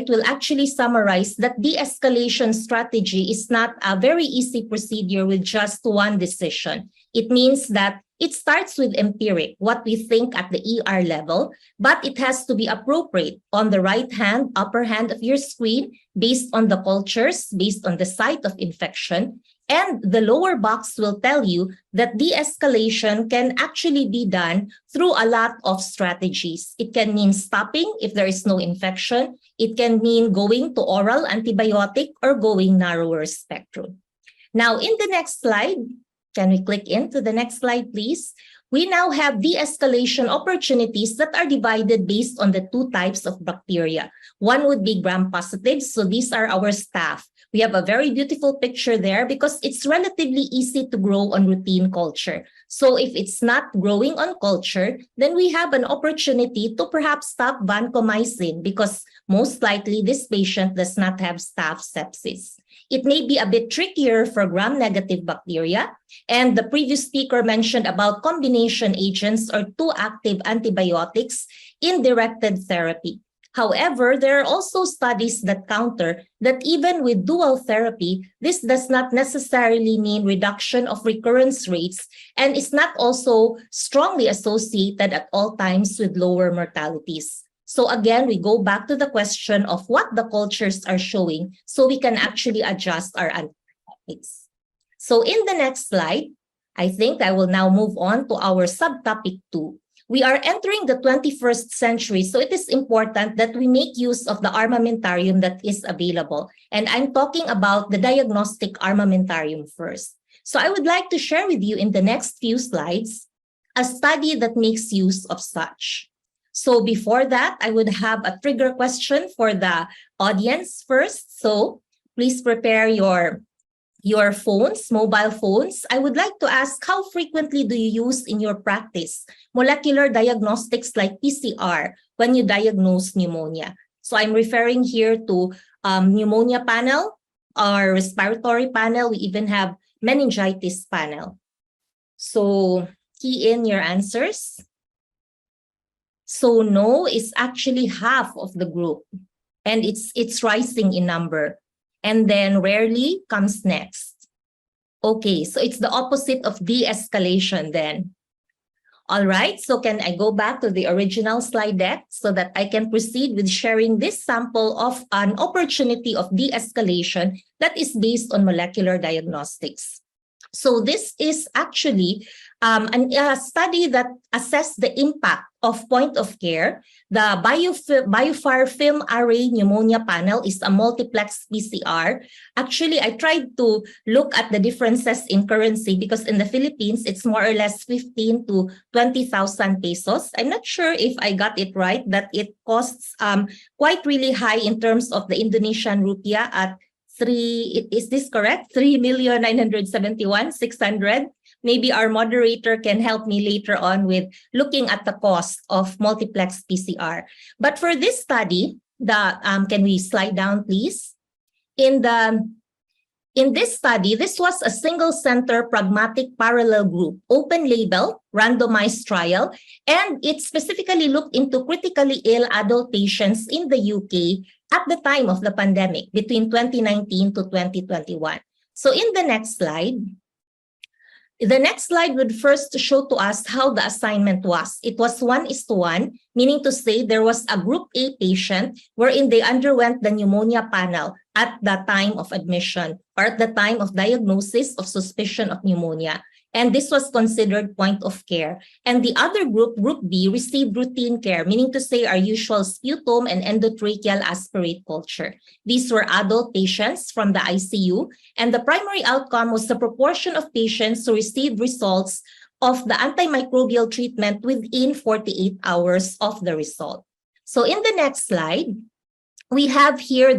will actually summarize that de-escalation strategy is not a very easy procedure with just one decision. It means that it starts with empiric, what we think at the ER level, but it has to be appropriate on the right hand, upper hand of your screen, based on the cultures, based on the site of infection. And the lower box will tell you that de-escalation can actually be done through a lot of strategies. It can mean stopping if there is no infection. It can mean going to oral antibiotic or going narrower spectrum. Now, in the next slide, can we click into the next slide, please? We now have de-escalation opportunities that are divided based on the 2 types of bacteria. One would be gram-positive, so these are our staph. We have a very beautiful picture there because it's relatively easy to grow on routine culture. So if it's not growing on culture, then we have an opportunity to perhaps stop vancomycin because most likely this patient does not have staph sepsis. It may be a bit trickier for gram-negative bacteria, and the previous speaker mentioned about combination agents or 2 active antibiotics in directed therapy. However, there are also studies that counter that even with dual therapy, this does not necessarily mean reduction of recurrence rates and is not also strongly associated at all times with lower mortalities. So again, we go back to the question of what the cultures are showing so we can actually adjust our antibiotics. So in the next slide, I think I will now move on to our subtopic 2. We are entering the 21st century, so it is important that we make use of the armamentarium that is available. And I'm talking about the diagnostic armamentarium first. So I would like to share with you in the next few slides a study that makes use of such. So before that, I would have a trigger question for the audience first. So please prepare your phones, mobile phones. I would like to ask, how frequently do you use in your practice molecular diagnostics like PCR when you diagnose pneumonia? So I'm referring here to pneumonia panel or respiratory panel. We even have meningitis panel. So key in your answers. So no is actually half of the group, and it's rising in number. And then rarely comes next. Okay, so it's the opposite of de-escalation then. All right, so can I go back to the original slide deck so that I can proceed with sharing this sample of an opportunity of de-escalation that is based on molecular diagnostics. So this is actually a study that assessed the impact of point of care. The BioFire Film Array Pneumonia Panel is a multiplex PCR. Actually, I tried to look at the differences in currency because in the Philippines, it's more or less 15 to 20,000 pesos. I'm not sure if I got it right, that it costs quite really high in terms of the Indonesian rupiah at is this correct? 3,971,600. Maybe our moderator can help me later on with looking at the cost of multiplex PCR. But for this study, can we slide down, please? In this study, this was a single-center pragmatic parallel group, open-label, randomized trial, and it specifically looked into critically ill adult patients in the UK at the time of the pandemic, between 2019 to 2021. So in the next slide would first show to us how the assignment was. It was 1:1, meaning to say there was a group A patient wherein they underwent the pneumonia panel at the time of admission or at the time of diagnosis of suspicion of pneumonia. And this was considered point of care. And the other group, Group B, received routine care, meaning to say our usual sputum and endotracheal aspirate culture. These were adult patients from the ICU, and the primary outcome was the proportion of patients who received results of the antimicrobial treatment within 48 hours of the result. So in the next slide, we have here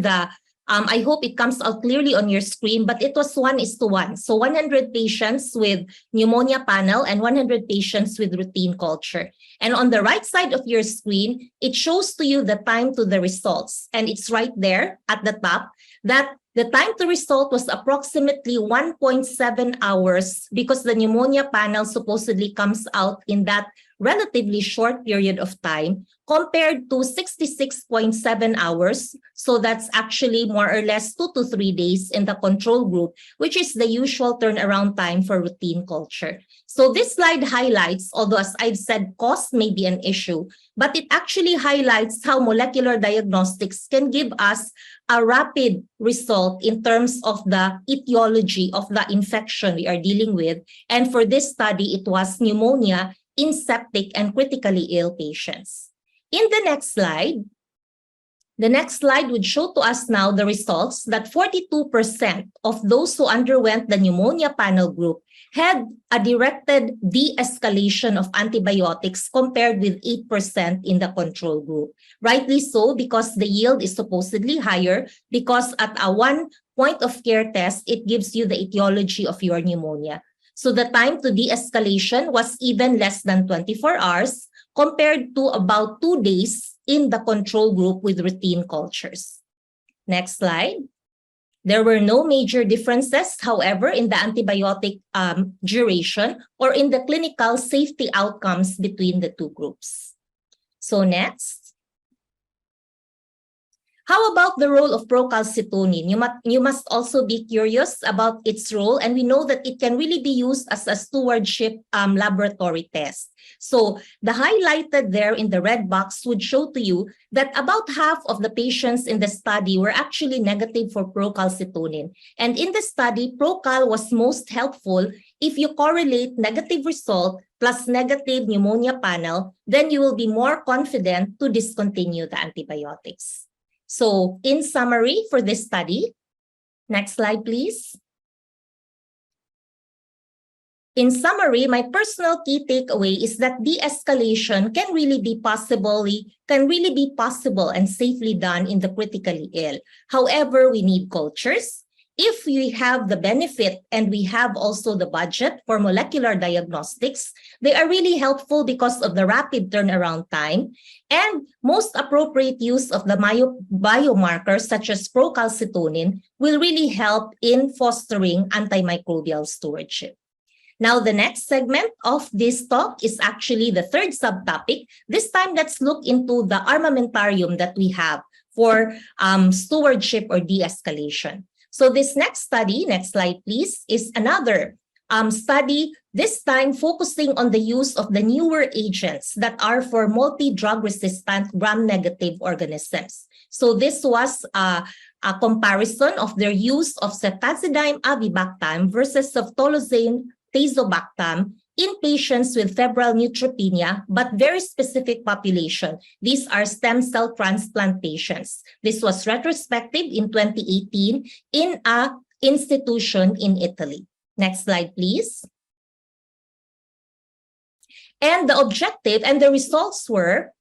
I hope it comes out clearly on your screen, but it was 1:1. So 100 patients with pneumonia panel and 100 patients with routine culture. And on the right side of your screen, it shows to you the time to the results. And it's right there at the top that the time to result was approximately 1.7 hours because the pneumonia panel supposedly comes out in that relatively short period of time compared to 66.7 hours. So that's actually more or less 2 to 3 days in the control group, which is the usual turnaround time for routine culture. So this slide highlights, although as I've said, cost may be an issue, but it actually highlights how molecular diagnostics can give us a rapid result in terms of the etiology of the infection we are dealing with. And for this study, it was pneumonia in septic and critically ill patients. In the next slide would show to us now the results that 42% of those who underwent the pneumonia panel group had a directed de-escalation of antibiotics compared with 8% in the control group. Rightly so, because the yield is supposedly higher because at a one point of care test, it gives you the etiology of your pneumonia. So the time to de-escalation was even less than 24 hours compared to about 2 days in the control group with routine cultures. Next slide. There were no major differences, however, in the antibiotic duration or in the clinical safety outcomes between the two groups. So next. How about the role of procalcitonin? You must also be curious about its role, and we know that it can really be used as a stewardship laboratory test. So the highlighted there in the red box would show to you that about half of the patients in the study were actually negative for procalcitonin. And in the study, Procal was most helpful if you correlate negative result plus negative pneumonia panel, then you will be more confident to discontinue the antibiotics. So in summary for this study, next slide, please. In summary, my personal key takeaway is that de-escalation can really be possible and safely done in the critically ill. However, we need cultures. If we have the benefit and we have also the budget for molecular diagnostics, they are really helpful because of the rapid turnaround time and most appropriate use of the biomarkers such as procalcitonin will really help in fostering antimicrobial stewardship. Now, the next segment of this talk is actually the third subtopic. This time, let's look into the armamentarium that we have for stewardship or de-escalation. So this next study, next slide please, is another study, this time focusing on the use of the newer agents that are for multi-drug resistant gram-negative organisms. So this was a comparison of their use of ceftazidime avibactam versus ceftolozane tazobactam in patients with febrile neutropenia, but very specific population. These are stem cell transplant patients. This was retrospective in 2018 in a institution in Italy. Next slide, please. And the objective and the results were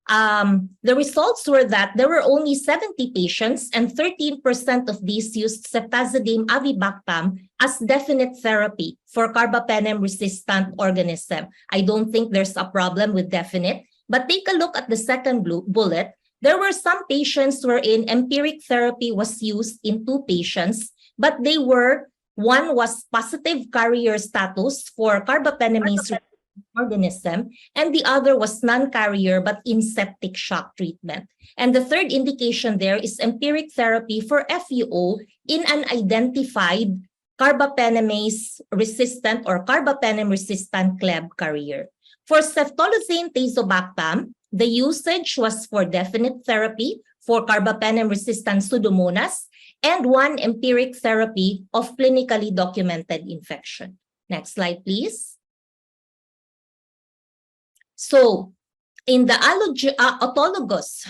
that there were only 70 patients and 13% of these used ceftazidime avibactam as definite therapy for carbapenem-resistant organism. I don't think there's a problem with definite, but take a look at the second bullet. There were some patients wherein empiric therapy was used in 2 patients, but one was positive carrier status for carbapenemase organism, and the other was non-carrier but in septic shock treatment. And the third indication there is empiric therapy for FUO in an identified carbapenemase resistant or carbapenem resistant CLEB carrier. For ceftolozane tazobactam, the usage was for definite therapy for carbapenem resistant Pseudomonas and 1 empiric therapy of clinically documented infection. Next slide, please. So, in the autologous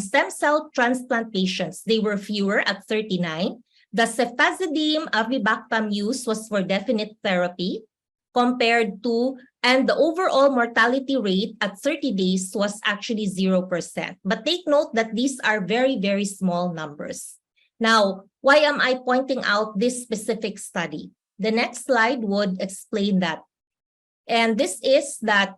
stem cell transplant patients, they were fewer at 39. The ceftazidime avibactam use was for definite therapy compared to, and the overall mortality rate at 30 days was actually 0%. But take note that these are very, very small numbers. Now, why am I pointing out this specific study? The next slide would explain that. And this is that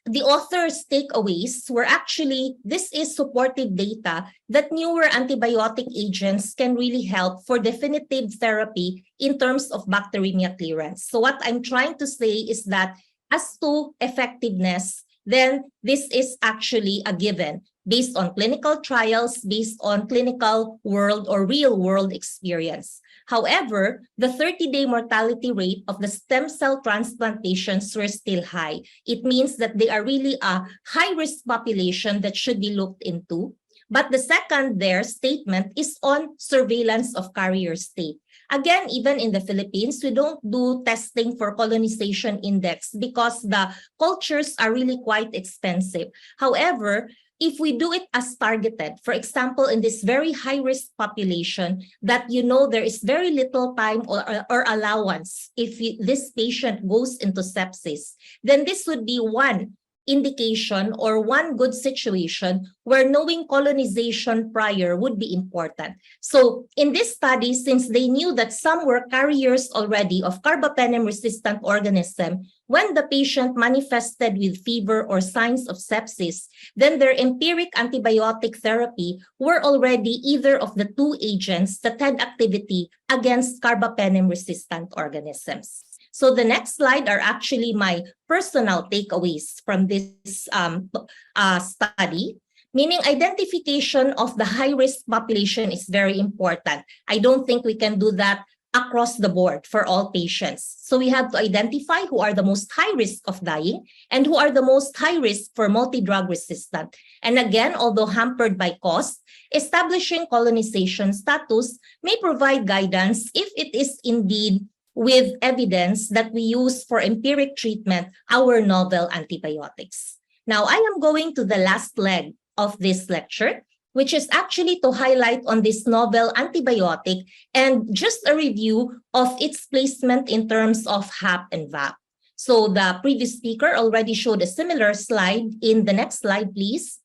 the author's takeaways were actually, this is supportive data that newer antibiotic agents can really help for definitive therapy in terms of bacteremia clearance. So what I'm trying to say is that as to effectiveness, then this is actually a given based on clinical trials, based on clinical world or real world experience. However, the 30-day mortality rate of the stem cell transplant patients were still high. It means that they are really a high-risk population that should be looked into. But the second statement is on surveillance of carrier state. Again, even in the Philippines, we don't do testing for colonization index because the cultures are really quite expensive. However, if we do it as targeted, for example, in this very high-risk population that there is very little time or allowance if this patient goes into sepsis, then this would be one indication or one good situation where knowing colonization prior would be important. So in this study, since they knew that some were carriers already of carbapenem-resistant organism, when the patient manifested with fever or signs of sepsis, then their empiric antibiotic therapy were already either of the 2 agents that had activity against carbapenem-resistant organisms. So the next slide are actually my personal takeaways from this study, meaning identification of the high-risk population is very important. I don't think we can do that across the board for all patients. So we have to identify who are the most high risk of dying and who are the most high risk for multi-drug resistant. And again, although hampered by cost, establishing colonization status may provide guidance if it is indeed with evidence that we use for empiric treatment our novel antibiotics. Now, I am going to the last leg of this lecture, which is actually to highlight on this novel antibiotic and just a review of its placement in terms of HAP and VAP. So the previous speaker already showed a similar slide. In the next slide, please,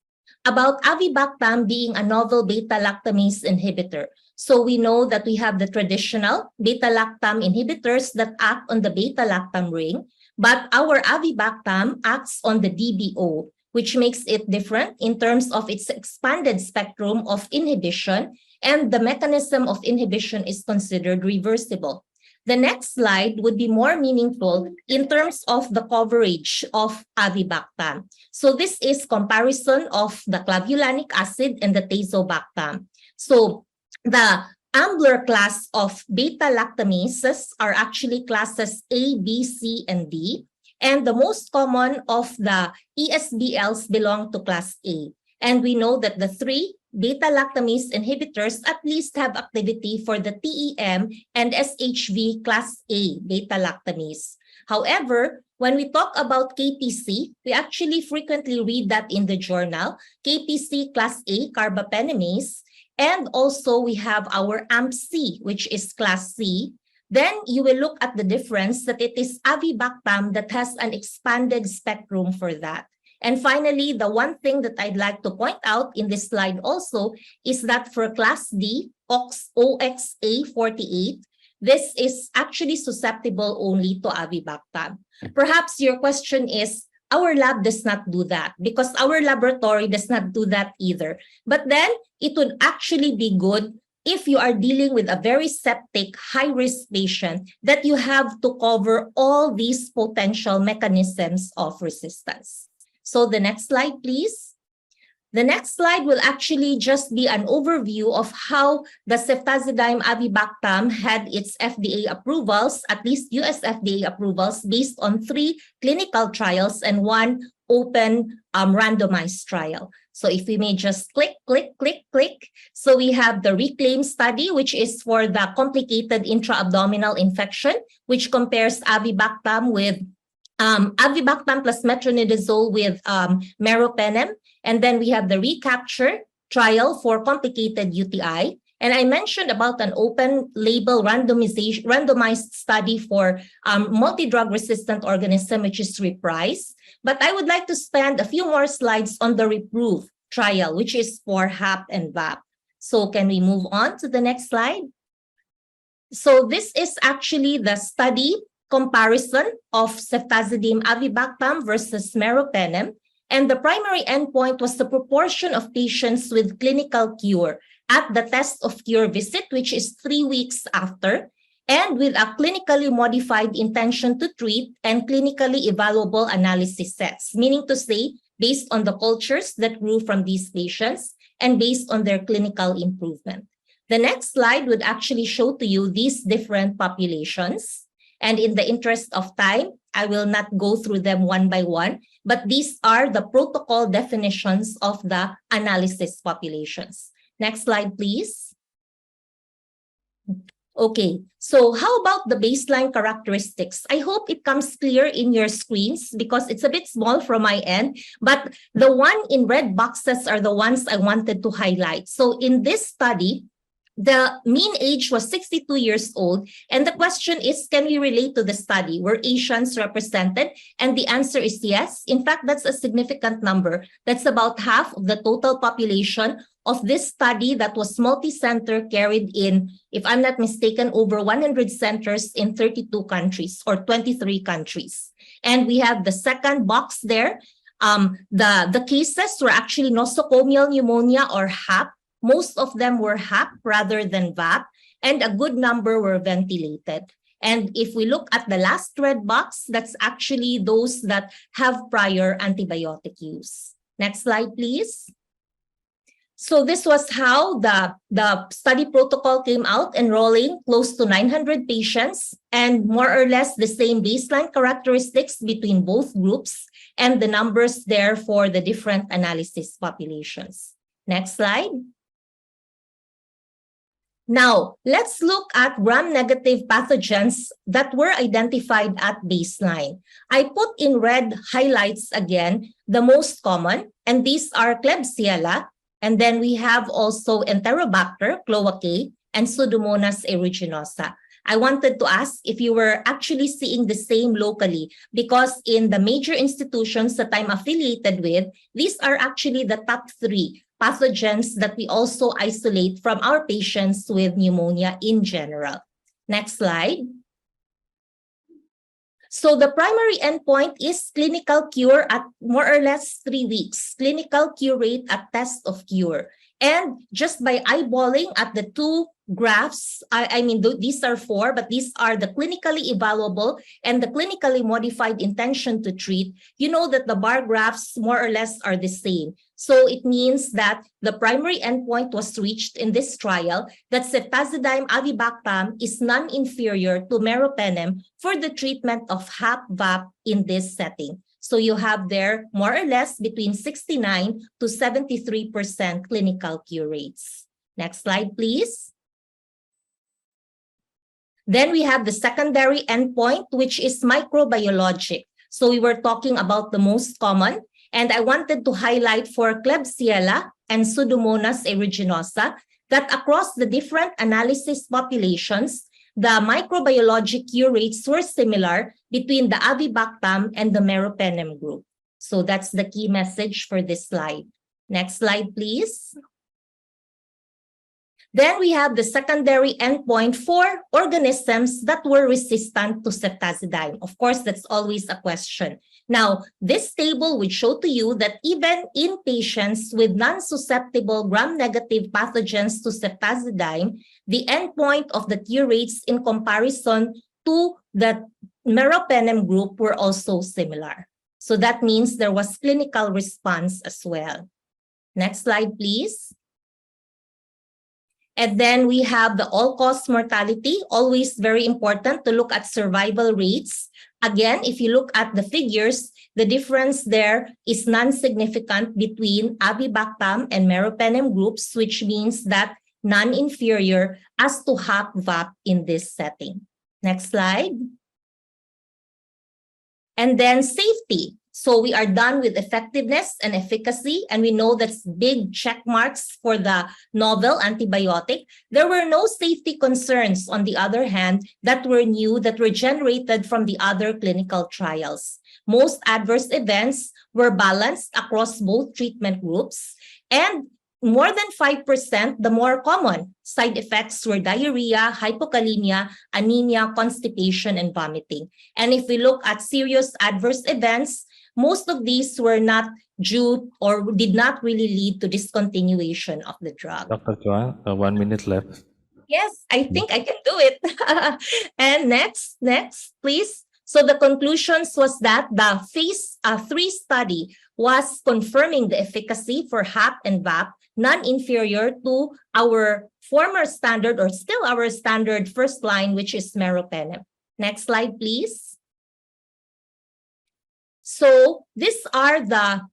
about avibactam being a novel beta-lactamase inhibitor. So we know that we have the traditional beta-lactam inhibitors that act on the beta-lactam ring, but our avibactam acts on the DBO, which makes it different in terms of its expanded spectrum of inhibition, and the mechanism of inhibition is considered reversible. The next slide would be more meaningful in terms of the coverage of avibactam. So this is comparison of the clavulanic acid and the tazobactam. So the Ambler class of beta-lactamases are actually classes A, B, C, and D. And the most common of the ESBLs belong to class A. And we know that the 3 beta-lactamase inhibitors at least have activity for the TEM and SHV class A beta-lactamase. However, when we talk about KPC, we actually frequently read that in the journal, KPC class A carbapenemase, and also we have our AMP-C, which is class C. Then you will look at the difference that it is avibactam that has an expanded spectrum for that. And finally, the one thing that I'd like to point out in this slide also is that for class D, OXA48, this is actually susceptible only to avibactam. Perhaps your question is, our lab does not do that because our laboratory does not do that either. But then it would actually be good if you are dealing with a very septic, high-risk patient that you have to cover all these potential mechanisms of resistance. So the next slide, please. The next slide will actually just be an overview of how the ceftazidime avibactam had its FDA approvals, at least US FDA approvals, based on 3 clinical trials and 1 open randomized trial. So if we may just click. So we have the RECLAIM study, which is for the complicated intra-abdominal infection, which compares avibactam with avibactam plus metronidazole with meropenem. And then we have the RECAPTURE trial for complicated UTI. And I mentioned about an open label randomized study for multi-drug resistant organism, which is REPRISE. But I would like to spend a few more slides on the REPROVE trial, which is for HAP and VAP. So can we move on to the next slide? So this is actually the study comparison of ceftazidime avibactam versus meropenem. And the primary endpoint was the proportion of patients with clinical cure at the test of cure visit, which is 3 weeks after, and with a clinically modified intention to treat and clinically evaluable analysis sets, meaning to say, based on the cultures that grew from these patients and based on their clinical improvement. The next slide would actually show to you these different populations. And in the interest of time, I will not go through them one by one, but these are the protocol definitions of the analysis populations. Next slide, please. Okay, so how about the baseline characteristics? I hope it comes clear in your screens because it's a bit small from my end, but the one in red boxes are the ones I wanted to highlight. So in this study, the mean age was 62 years old. And the question is, can we relate to the study? Were Asians represented? And the answer is yes. In fact, that's a significant number. That's about half of the total population of this study that was multi-center, carried in, if I'm not mistaken, over 100 centers in 32 countries or 23 countries. And we have the second box there. The cases were actually nosocomial pneumonia or HAP. Most of them were HAP rather than VAP, and a good number were ventilated. And if we look at the last red box, that's actually those that have prior antibiotic use. Next slide, please. So this was how the study protocol came out, enrolling close to 900 patients and more or less the same baseline characteristics between both groups and the numbers there for the different analysis populations. Next slide. Now, let's look at gram-negative pathogens that were identified at baseline. I put in red highlights again, the most common, and these are Klebsiella, and then we have also Enterobacter, cloacae, and Pseudomonas aeruginosa. I wanted to ask if you were actually seeing the same locally, because in the major institutions that I'm affiliated with, these are actually the top 3 pathogens that we also isolate from our patients with pneumonia in general. Next slide. So the primary endpoint is clinical cure at more or less 3 weeks, clinical cure rate at test of cure. And just by eyeballing at the 2 graphs, I mean, these are 4, but these are the clinically evaluable and the clinically modified intention to treat. You know that the bar graphs more or less are the same. So it means that the primary endpoint was reached in this trial, that ceftazidime avibactam is non-inferior to meropenem for the treatment of HAP-VAP in this setting. So you have there more or less between 69 to 73% clinical cure rates. Next slide, please. Then we have the secondary endpoint, which is microbiologic. So we were talking about the most common, and I wanted to highlight for Klebsiella and Pseudomonas aeruginosa that across the different analysis populations, the microbiologic cure rates were similar between the Avibactam and the Meropenem group. So that's the key message for this slide. Next slide, please. Then we have the secondary endpoint for organisms that were resistant to ceftazidime. Of course, that's always a question. Now, this table would show to you that even in patients with non-susceptible gram-negative pathogens to ceftazidime, the endpoint of the cure rates in comparison to the Meropenem group were also similar. So that means there was clinical response as well. Next slide, please. And then we have the all-cause mortality, always very important to look at survival rates. Again, if you look at the figures, the difference there is non-significant between Avibactam and Meropenem groups, which means that non-inferior as to HAP-VAP in this setting. Next slide. And then safety. So we are done with effectiveness and efficacy, and we know that's big check marks for the novel antibiotic. There were no safety concerns, on the other hand, that were new, that were generated from the other clinical trials. Most adverse events were balanced across both treatment groups, and more than 5%, the more common side effects were diarrhea, hypokalemia, anemia, constipation, and vomiting. And if we look at serious adverse events, most of these were not due or did not really lead to discontinuation of the drug. Dr. Chua, 1 minute left. Yes, I think I can do it. And next, please. So the conclusions was that the phase 3 study was confirming the efficacy for HAP and VAP, non-inferior to our former standard or still our standard first line, which is Meropenem. Next slide, please. So these are the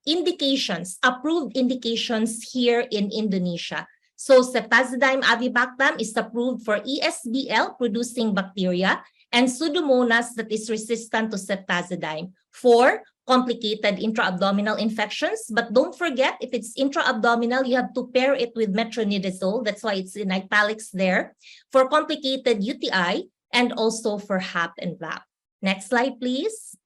indications, approved indications here in Indonesia. So ceftazidime avibactam is approved for ESBL producing bacteria and Pseudomonas that is resistant to ceftazidime for complicated intra-abdominal infections. But don't forget, if it's intra-abdominal, you have to pair it with metronidazole. That's why it's in italics there. For complicated UTI and also for HAP and VAP. Next slide, please.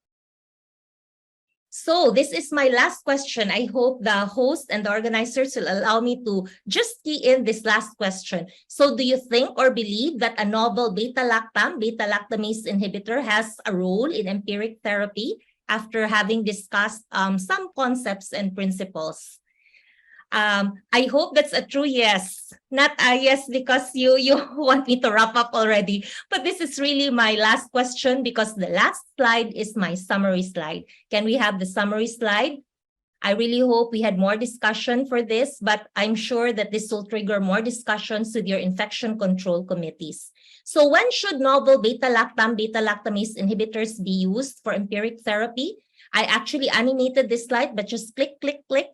So this is my last question. I hope the host and the organizers will allow me to just key in this last question. So do you think or believe that a novel beta-lactamase inhibitor has a role in empiric therapy after having discussed some concepts and principles? I hope that's a true yes, not a yes because you want me to wrap up already. But this is really my last question because the last slide is my summary slide. Can we have the summary slide? I really hope we had more discussion for this, but I'm sure that this will trigger more discussions with your infection control committees. So when should novel beta-lactamase inhibitors be used for empiric therapy? I actually animated this slide, but just click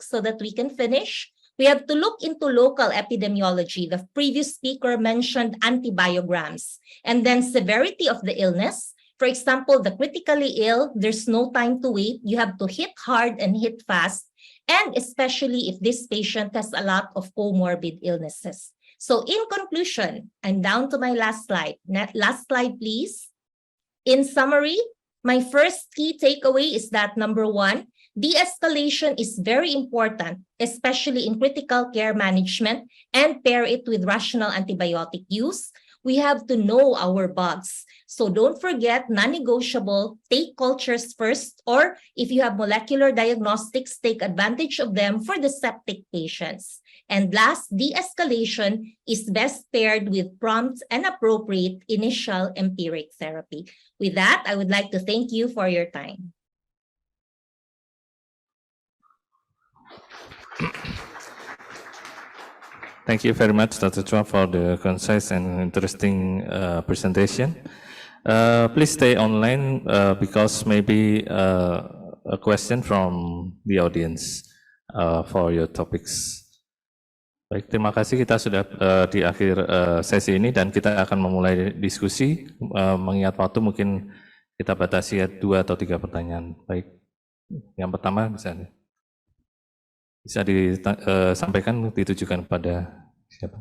so that we can finish. We have to look into local epidemiology. The previous speaker mentioned antibiograms and then severity of the illness. For example, the critically ill, there's no time to wait. You have to hit hard and hit fast, and especially if this patient has a lot of comorbid illnesses. So in conclusion, I'm down to my last slide. Last slide, please. In summary, my first key takeaway is that number one, de-escalation is very important, especially in critical care management, and pair it with rational antibiotic use. We have to know our bugs. So don't forget, non-negotiable, take cultures first, or if you have molecular diagnostics, take advantage of them for the septic patients. And last, de-escalation is best paired with prompt and appropriate initial empiric therapy. With that, I would like to thank you for your time. Thank you very much, Dr. Chua, for the concise and interesting presentation. Please stay online because maybe a question from the audience for your topics. Baik, terima kasih. Kita sudah di akhir sesi ini dan kita akan memulai diskusi. Mengingat waktu mungkin kita batasi 2 atau 3 pertanyaan. Baik, yang pertama bisa disampaikan, ditujukan kepada siapa?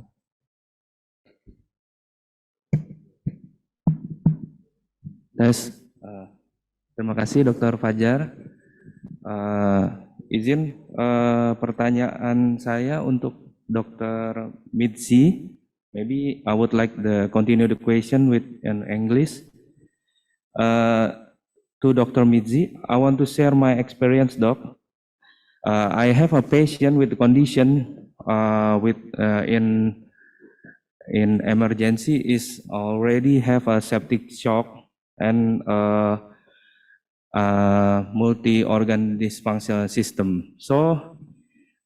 Terima kasih Dr. Fajar. Izin pertanyaan saya untuk Dr. Midzi. Maybe I would like to continue the question with in English. To Dr. Midzi, I want to share my experience, Doc. I have a patient with the condition in emergency is already have a septic shock and multi-organ dysfunctional system. So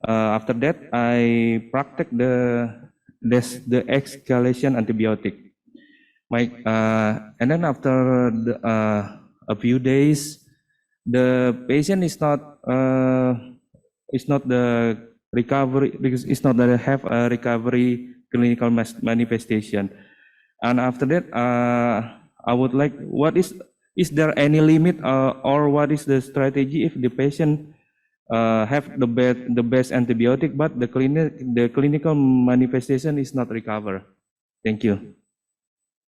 after that, I practice the escalation antibiotic. And then after a few days, the patient is not the recovery because it's not that have a recovery clinical manifestation. And after that, I would like, is there any limit or what is the strategy if the patient have the best antibiotic but the clinical manifestation is not recover? Thank you.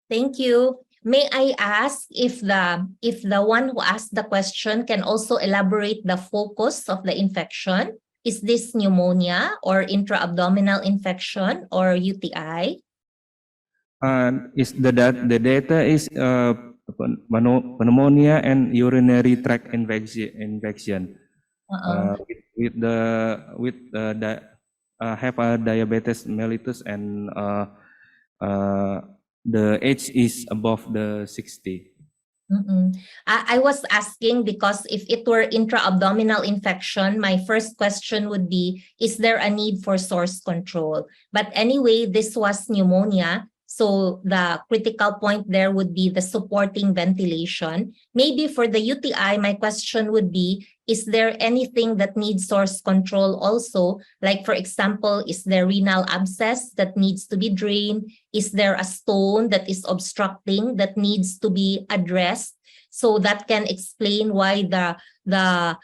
Thank you. May I ask if the one who asked the question can also elaborate the focus of the infection? Is this pneumonia or intra-abdominal infection or UTI? Is the data is pneumonia and urinary tract infection. Have a diabetes mellitus and the age is above the 60. I was asking because if it were intra-abdominal infection, my first question would be, is there a need for source control? But anyway, this was pneumonia. So the critical point there would be the supporting ventilation. Maybe for the UTI, my question would be, is there anything that needs source control also? Like, for example, is there renal abscess that needs to be drained? Is there a stone that is obstructing that needs to be addressed? So that can explain why the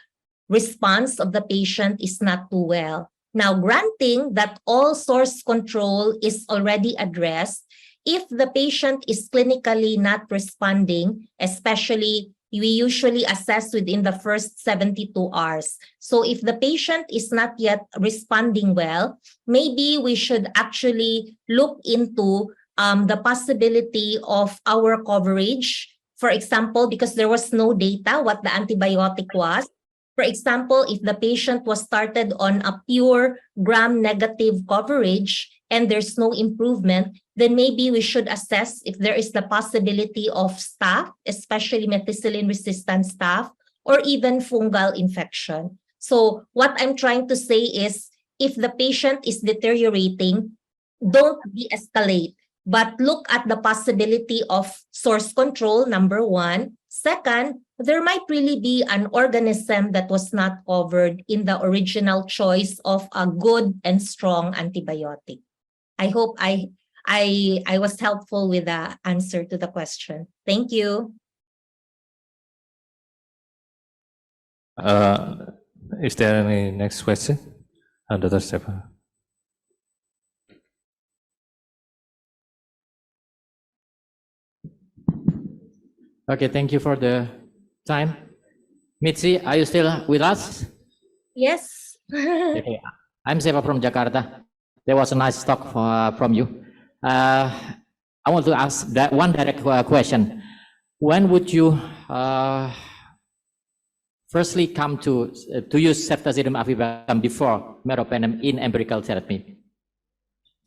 response of the patient is not too well. Now, granting that all source control is already addressed, if the patient is clinically not responding, especially we usually assess within the first 72 hours. So if the patient is not yet responding well, maybe we should actually look into the possibility of our coverage. For example, because there was no data what the antibiotic was. For example, if the patient was started on a pure gram-negative coverage and there's no improvement, then maybe we should assess if there is the possibility of staph, especially methicillin-resistant staph, or even fungal infection. So what I'm trying to say is, if the patient is deteriorating, don't de-escalate, but look at the possibility of source control, number one. Second, there might really be an organism that was not covered in the original choice of a good and strong antibiotic. I hope I was helpful with the answer to the question. Thank you. Is there any next question? Dr. Stefan. Okay, thank you for the time. Midzi, are you still with us? Yes. Okay. I'm Seva from Jakarta. There was a nice talk from you. I want to ask that one direct question. When would you firstly come to use ceftazidime avibactam before meropenem in empirical therapy?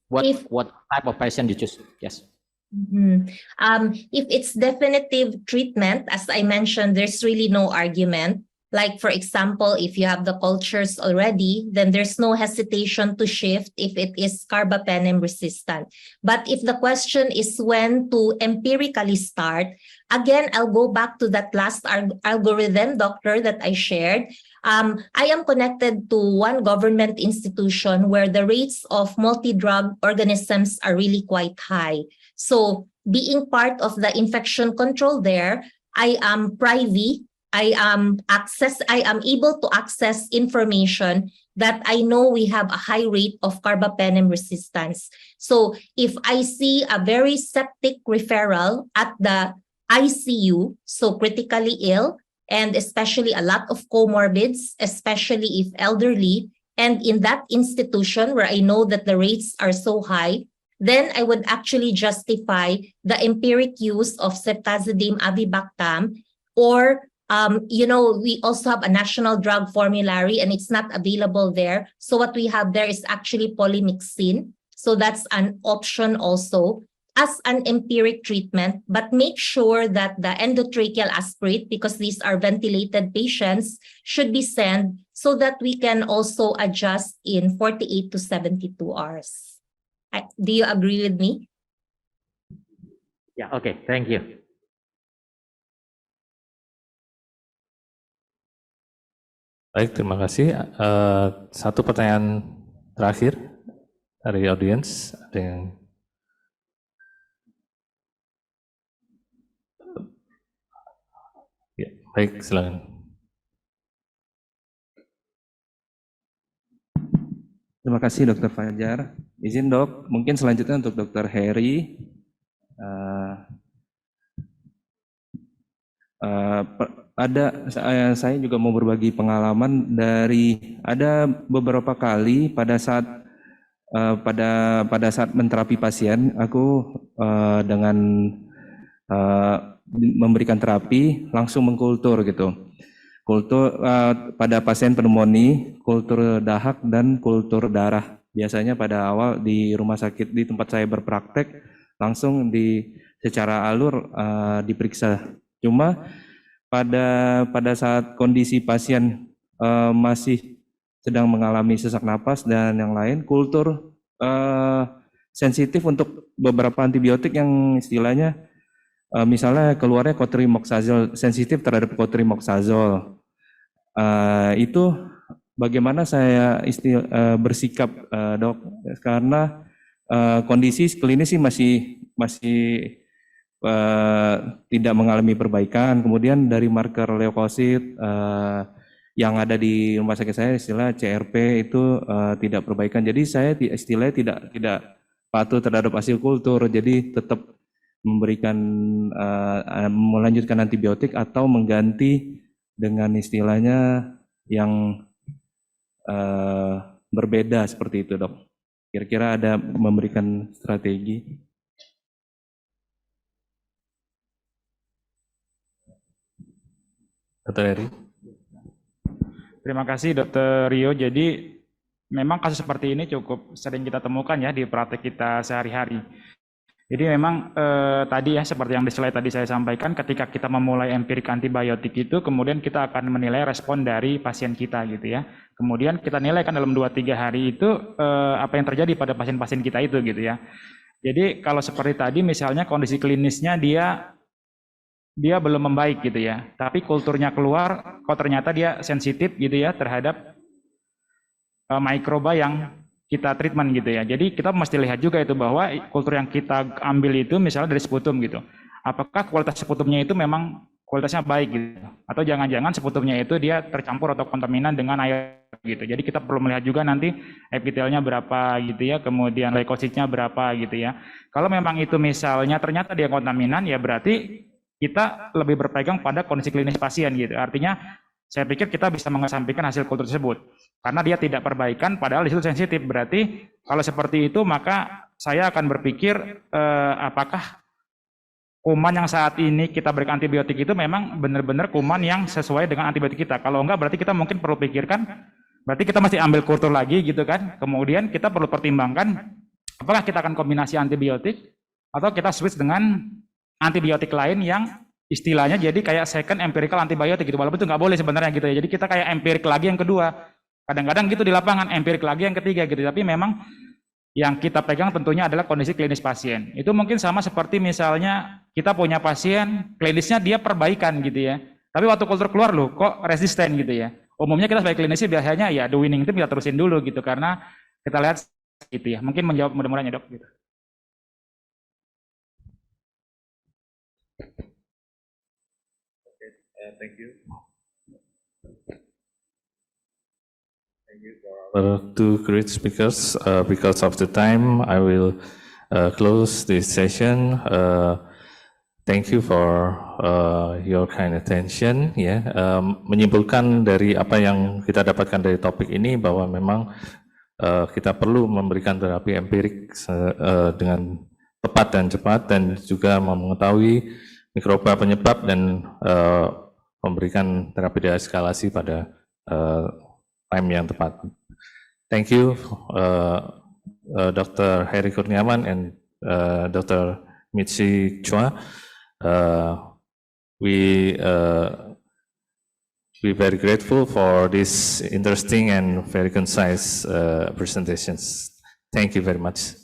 What type of patient you choose? Yes. If it's definitive treatment, as I mentioned, there's really no argument. Like, for example, if you have the cultures already, then there's no hesitation to shift if it is carbapenem resistant. But if the question is when to empirically start, again, I'll go back to that last algorithm, doctor, that I shared. I am connected to one government institution where the rates of multi-drug organisms are really quite high. So being part of the infection control there, I am privy. I am able to access information that I know we have a high rate of carbapenem resistance. So if I see a very septic referral at the ICU, so critically ill, and especially a lot of comorbids, especially if elderly, and in that institution where I know that the rates are so high, then I would actually justify the empiric use of ceftazidime avibactam, or we also have a national drug formulary and it's not available there. So what we have there is actually polymyxin. So that's an option also as an empiric treatment, but make sure that the endotracheal aspirate, because these are ventilated patients, should be sent so that we can also adjust in 48 to 72 hours. Do you agree with me? Yeah, okay, thank you. Baik, terima kasih. Satu pertanyaan terakhir dari audiens. Ada yang... Ya, baik, silakan. Terima kasih Dr. Fajar. Izin dok, mungkin selanjutnya untuk Dr. Heri. Saya juga mau berbagi pengalaman dari ada beberapa kali pada saat menterapi pasien, aku dengan memberikan terapi langsung mengkultur gitu. Kultur pada pasien pneumonia, kultur dahak dan kultur darah. Biasanya pada awal di rumah sakit di tempat saya berpraktek langsung secara alur diperiksa. Cuma pada saat kondisi pasien masih sedang mengalami sesak napas dan yang lain, kultur sensitif untuk beberapa antibiotik yang istilahnya misalnya keluarnya cotrimoxazole, sensitif terhadap cotrimoxazole. Itu bagaimana saya bersikap dok, karena kondisi klinis sih masih tidak mengalami perbaikan. Kemudian dari marker leukosit yang ada di rumah sakit saya istilah CRP itu tidak perbaikan. Jadi saya istilahnya tidak patuh terhadap hasil kultur. Jadi tetap memberikan melanjutkan antibiotik atau mengganti dengan istilahnya yang berbeda seperti itu dok. Kira-kira ada memberikan strategi? Dr. Heri. Terima kasih Dr. Rio. Jadi memang kasus seperti ini cukup sering kita temukan ya di praktek kita sehari-hari. Jadi memang tadi ya seperti yang di slide tadi saya sampaikan, ketika kita memulai empirik antibiotik itu kemudian kita akan menilai respon dari pasien kita gitu ya. Kemudian kita nilai kan dalam 2-3 hari itu apa yang terjadi pada pasien-pasien kita itu gitu ya. Jadi kalau seperti tadi misalnya kondisi klinisnya dia belum membaik gitu ya, tapi kulturnya keluar, kok ternyata dia sensitif gitu ya terhadap mikroba yang kita treatment gitu ya. Jadi kita mesti lihat juga itu bahwa kultur yang kita ambil itu misalnya dari sputum gitu. Apakah kualitas sputumnya itu memang kualitasnya baik gitu. Atau jangan-jangan sputumnya itu dia tercampur atau kontaminan dengan air gitu. Jadi kita perlu melihat juga nanti epitelnya berapa gitu ya, kemudian leukositnya berapa gitu ya. Kalau memang itu misalnya ternyata dia kontaminan ya berarti kita lebih berpegang pada kondisi klinis pasien gitu. Artinya saya pikir kita bisa mengesampingkan hasil kultur tersebut. Karena dia tidak perbaikan padahal di situ sensitif. Berarti kalau seperti itu maka saya akan berpikir apakah kuman yang saat ini kita berikan antibiotik itu memang benar-benar kuman yang sesuai dengan antibiotik kita. Kalau enggak berarti kita mungkin perlu pikirkan, berarti kita mesti ambil kultur lagi gitu kan. Kemudian kita perlu pertimbangkan apakah kita akan kombinasi antibiotik atau kita switch dengan antibiotik lain yang istilahnya jadi kayak second empirical antibiotic gitu, walaupun itu nggak boleh sebenarnya gitu ya. Jadi kita kayak empirik lagi yang kedua. Kadang-kadang gitu di lapangan, empirik lagi yang ketiga gitu. Tapi memang yang kita pegang tentunya adalah kondisi klinis pasien. Itu mungkin sama seperti misalnya kita punya pasien, klinisnya dia perbaikan gitu ya. Tapi waktu kultur keluar loh, kok resisten gitu ya. Umumnya kita sebagai klinisi biasanya ya the winning team kita terusin dulu gitu, karena kita lihat gitu ya. Mungkin menjawab mudah-mudahan ya dok gitu. Thank you. Thank you for two great speakers. Because of the time, I will close this session. Thank you for your kind attention. Ya, menyimpulkan dari apa yang kita dapatkan dari topik ini bahwa memang kita perlu memberikan terapi empirik dengan tepat dan cepat, dan juga mengetahui mikroba penyebab dan memberikan terapi deeskalasi pada time yang tepat. Thank you, Dr. Heri Kurniawan and Dr. Mitzi Chua. We very grateful for this interesting and very concise presentations. Thank you very much.